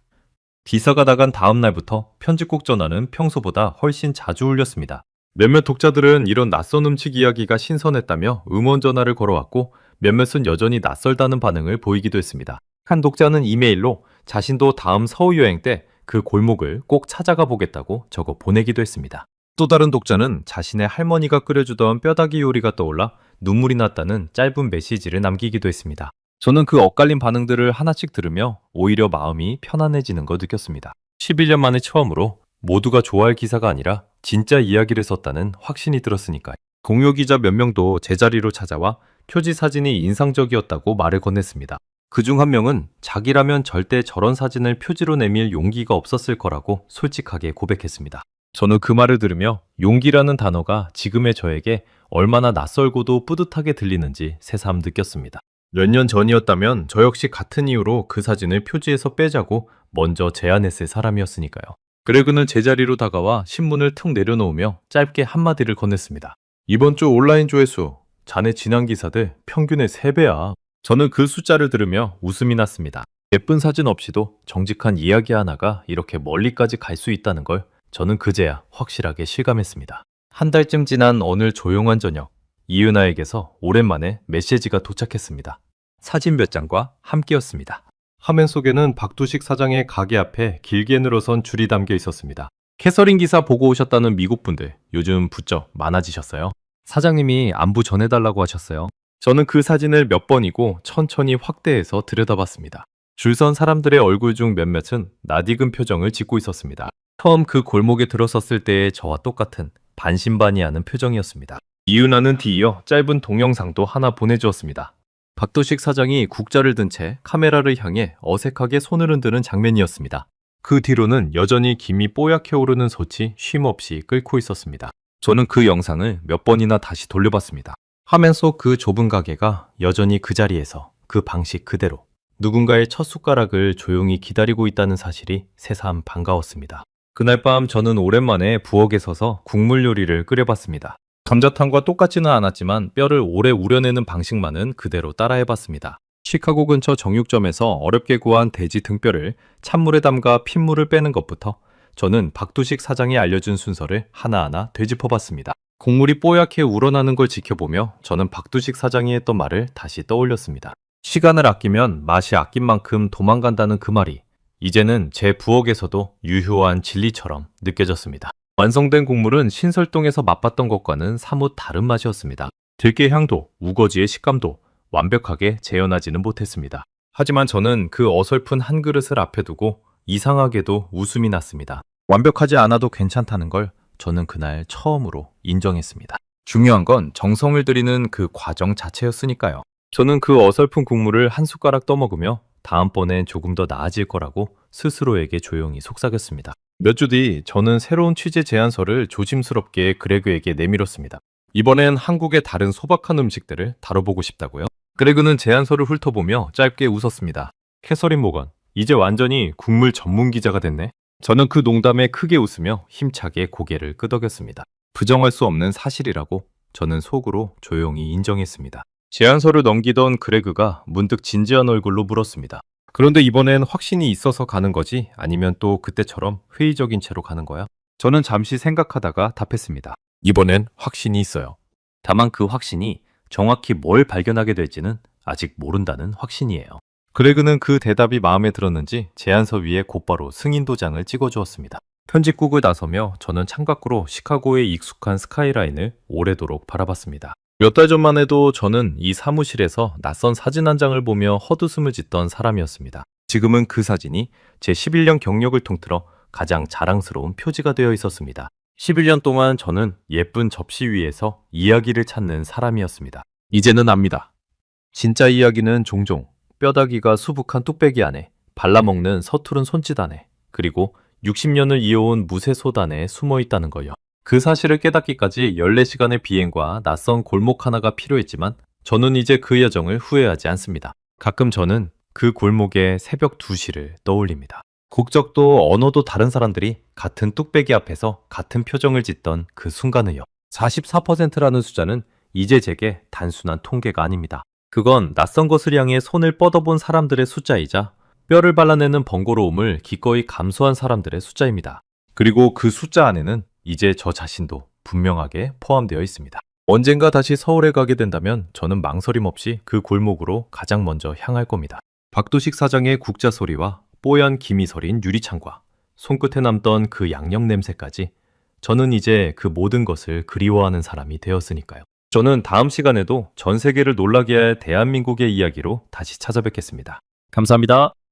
기사가 나간 다음 날부터 편집국 전화는 평소보다 훨씬 자주 울렸습니다. 몇몇 독자들은 이런 낯선 음식 이야기가 신선했다며 응원 전화를 걸어왔고 몇몇은 여전히 낯설다는 반응을 보이기도 했습니다. 한 독자는 이메일로 자신도 다음 서울 여행 때 그 골목을 꼭 찾아가 보겠다고 적어 보내기도 했습니다. 또 다른 독자는 자신의 할머니가 끓여주던 뼈다귀 요리가 떠올라 눈물이 났다는 짧은 메시지를 남기기도 했습니다. 저는 그 엇갈린 반응들을 하나씩 들으며 오히려 마음이 편안해지는 거 느꼈습니다. 11년 만에 처음으로 모두가 좋아할 기사가 아니라 진짜 이야기를 썼다는 확신이 들었으니까요. 공유 기자 몇 명도 제자리로 찾아와 표지 사진이 인상적이었다고 말을 건넸습니다. 그중 한 명은 자기라면 절대 저런 사진을 표지로 내밀 용기가 없었을 거라고 솔직하게 고백했습니다. 저는 그 말을 들으며 용기라는 단어가 지금의 저에게 얼마나 낯설고도 뿌듯하게 들리는지 새삼 느꼈습니다. 몇 년 전이었다면 저 역시 같은 이유로 그 사진을 표지에서 빼자고 먼저 제안했을 사람이었으니까요. 그레그는 제자리로 다가와 신문을 툭 내려놓으며 짧게 한마디를 건넸습니다. 이번 주 온라인 조회수, 자네 지난 기사들 평균의 3배야. 저는 그 숫자를 들으며 웃음이 났습니다. 예쁜 사진 없이도 정직한 이야기 하나가 이렇게 멀리까지 갈 수 있다는 걸 저는 그제야 확실하게 실감했습니다. 한 달쯤 지난 어느 조용한 저녁, 이은아에게서 오랜만에 메시지가 도착했습니다. 사진 몇 장과 함께였습니다. 화면 속에는 박두식 사장의 가게 앞에 길게 늘어선 줄이 담겨 있었습니다. 캐서린 기사 보고 오셨다는 미국 분들, 요즘 부쩍 많아지셨어요. 사장님이 안부 전해달라고 하셨어요. 저는 그 사진을 몇 번이고 천천히 확대해서 들여다봤습니다. 줄선 사람들의 얼굴 중 몇몇은 낯익은 표정을 짓고 있었습니다. 처음 그 골목에 들어섰을 때의 저와 똑같은 반신반의하는 표정이었습니다. 이은아는 뒤이어 짧은 동영상도 하나 보내주었습니다. 박두식 사장이 국자를 든 채 카메라를 향해 어색하게 손을 흔드는 장면이었습니다. 그 뒤로는 여전히 김이 뽀얗게 오르는 솥이 쉼없이 끓고 있었습니다. 저는 그 영상을 몇 번이나 다시 돌려봤습니다. 화면 속 그 좁은 가게가 여전히 그 자리에서 그 방식 그대로 누군가의 첫 숟가락을 조용히 기다리고 있다는 사실이 새삼 반가웠습니다. 그날 밤 저는 오랜만에 부엌에 서서 국물 요리를 끓여봤습니다. 감자탕과 똑같지는 않았지만 뼈를 오래 우려내는 방식만은 그대로 따라해봤습니다. 시카고 근처 정육점에서 어렵게 구한 돼지 등뼈를 찬물에 담가 핏물을 빼는 것부터 저는 박두식 사장이 알려준 순서를 하나하나 되짚어봤습니다. 국물이 뽀얗게 우러나는 걸 지켜보며 저는 박두식 사장이 했던 말을 다시 떠올렸습니다. 시간을 아끼면 맛이 아낀 만큼 도망간다는 그 말이 이제는 제 부엌에서도 유효한 진리처럼 느껴졌습니다. 완성된 국물은 신설동에서 맛봤던 것과는 사뭇 다른 맛이었습니다. 들깨 향도, 우거지의 식감도 완벽하게 재현하지는 못했습니다. 하지만 저는 그 어설픈 한 그릇을 앞에 두고 이상하게도 웃음이 났습니다. 완벽하지 않아도 괜찮다는 걸 저는 그날 처음으로 인정했습니다. 중요한 건 정성을 들이는 그 과정 자체였으니까요. 저는 그 어설픈 국물을 한 숟가락 떠먹으며 다음번엔 조금 더 나아질 거라고 스스로에게 조용히 속삭였습니다. 몇 주 뒤 저는 새로운 취재 제안서를 조심스럽게 그레그에게 내밀었습니다. 이번엔 한국의 다른 소박한 음식들을 다뤄보고 싶다고요. 그레그는 제안서를 훑어보며 짧게 웃었습니다. 캐서린 모건, 이제 완전히 국물 전문 기자가 됐네. 저는 그 농담에 크게 웃으며 힘차게 고개를 끄덕였습니다. 부정할 수 없는 사실이라고 저는 속으로 조용히 인정했습니다. 제안서를 넘기던 그레그가 문득 진지한 얼굴로 물었습니다. 그런데 이번엔 확신이 있어서 가는 거지? 아니면 또 그때처럼 회의적인 채로 가는 거야? 저는 잠시 생각하다가 답했습니다. 이번엔 확신이 있어요. 다만 그 확신이 정확히 뭘 발견하게 될지는 아직 모른다는 확신이에요. 그레그는 그 대답이 마음에 들었는지 제안서 위에 곧바로 승인 도장을 찍어주었습니다. 편집국을 나서며 저는 창밖으로 시카고의 익숙한 스카이라인을 오래도록 바라봤습니다. 몇 달 전만 해도 저는 이 사무실에서 낯선 사진 한 장을 보며 헛웃음을 짓던 사람이었습니다. 지금은 그 사진이 제 11년 경력을 통틀어 가장 자랑스러운 표지가 되어 있었습니다. 11년 동안 저는 예쁜 접시 위에서 이야기를 찾는 사람이었습니다. 이제는 압니다. 진짜 이야기는 종종 뼈다귀가 수북한 뚝배기 안에, 발라먹는 서투른 손짓 안에, 그리고 60년을 이어온 무쇠솥 안에 숨어 있다는 거요. 그 사실을 깨닫기까지 14시간의 비행과 낯선 골목 하나가 필요했지만 저는 이제 그 여정을 후회하지 않습니다. 가끔 저는 그 골목의 새벽 2시를 떠올립니다. 국적도 언어도 다른 사람들이 같은 뚝배기 앞에서 같은 표정을 짓던 그 순간을요. 44%라는 숫자는 이제 제게 단순한 통계가 아닙니다. 그건 낯선 것을 향해 손을 뻗어본 사람들의 숫자이자 뼈를 발라내는 번거로움을 기꺼이 감수한 사람들의 숫자입니다. 그리고 그 숫자 안에는 이제 저 자신도 분명하게 포함되어 있습니다. 언젠가 다시 서울에 가게 된다면 저는 망설임 없이 그 골목으로 가장 먼저 향할 겁니다. 박도식 사장의 국자 소리와 뽀얀 김이 서린 유리창과 손끝에 남던 그 양념 냄새까지 저는 이제 그 모든 것을 그리워하는 사람이 되었으니까요. 저는 다음 시간에도 전 세계를 놀라게 할 대한민국의 이야기로 다시 찾아뵙겠습니다. 감사합니다.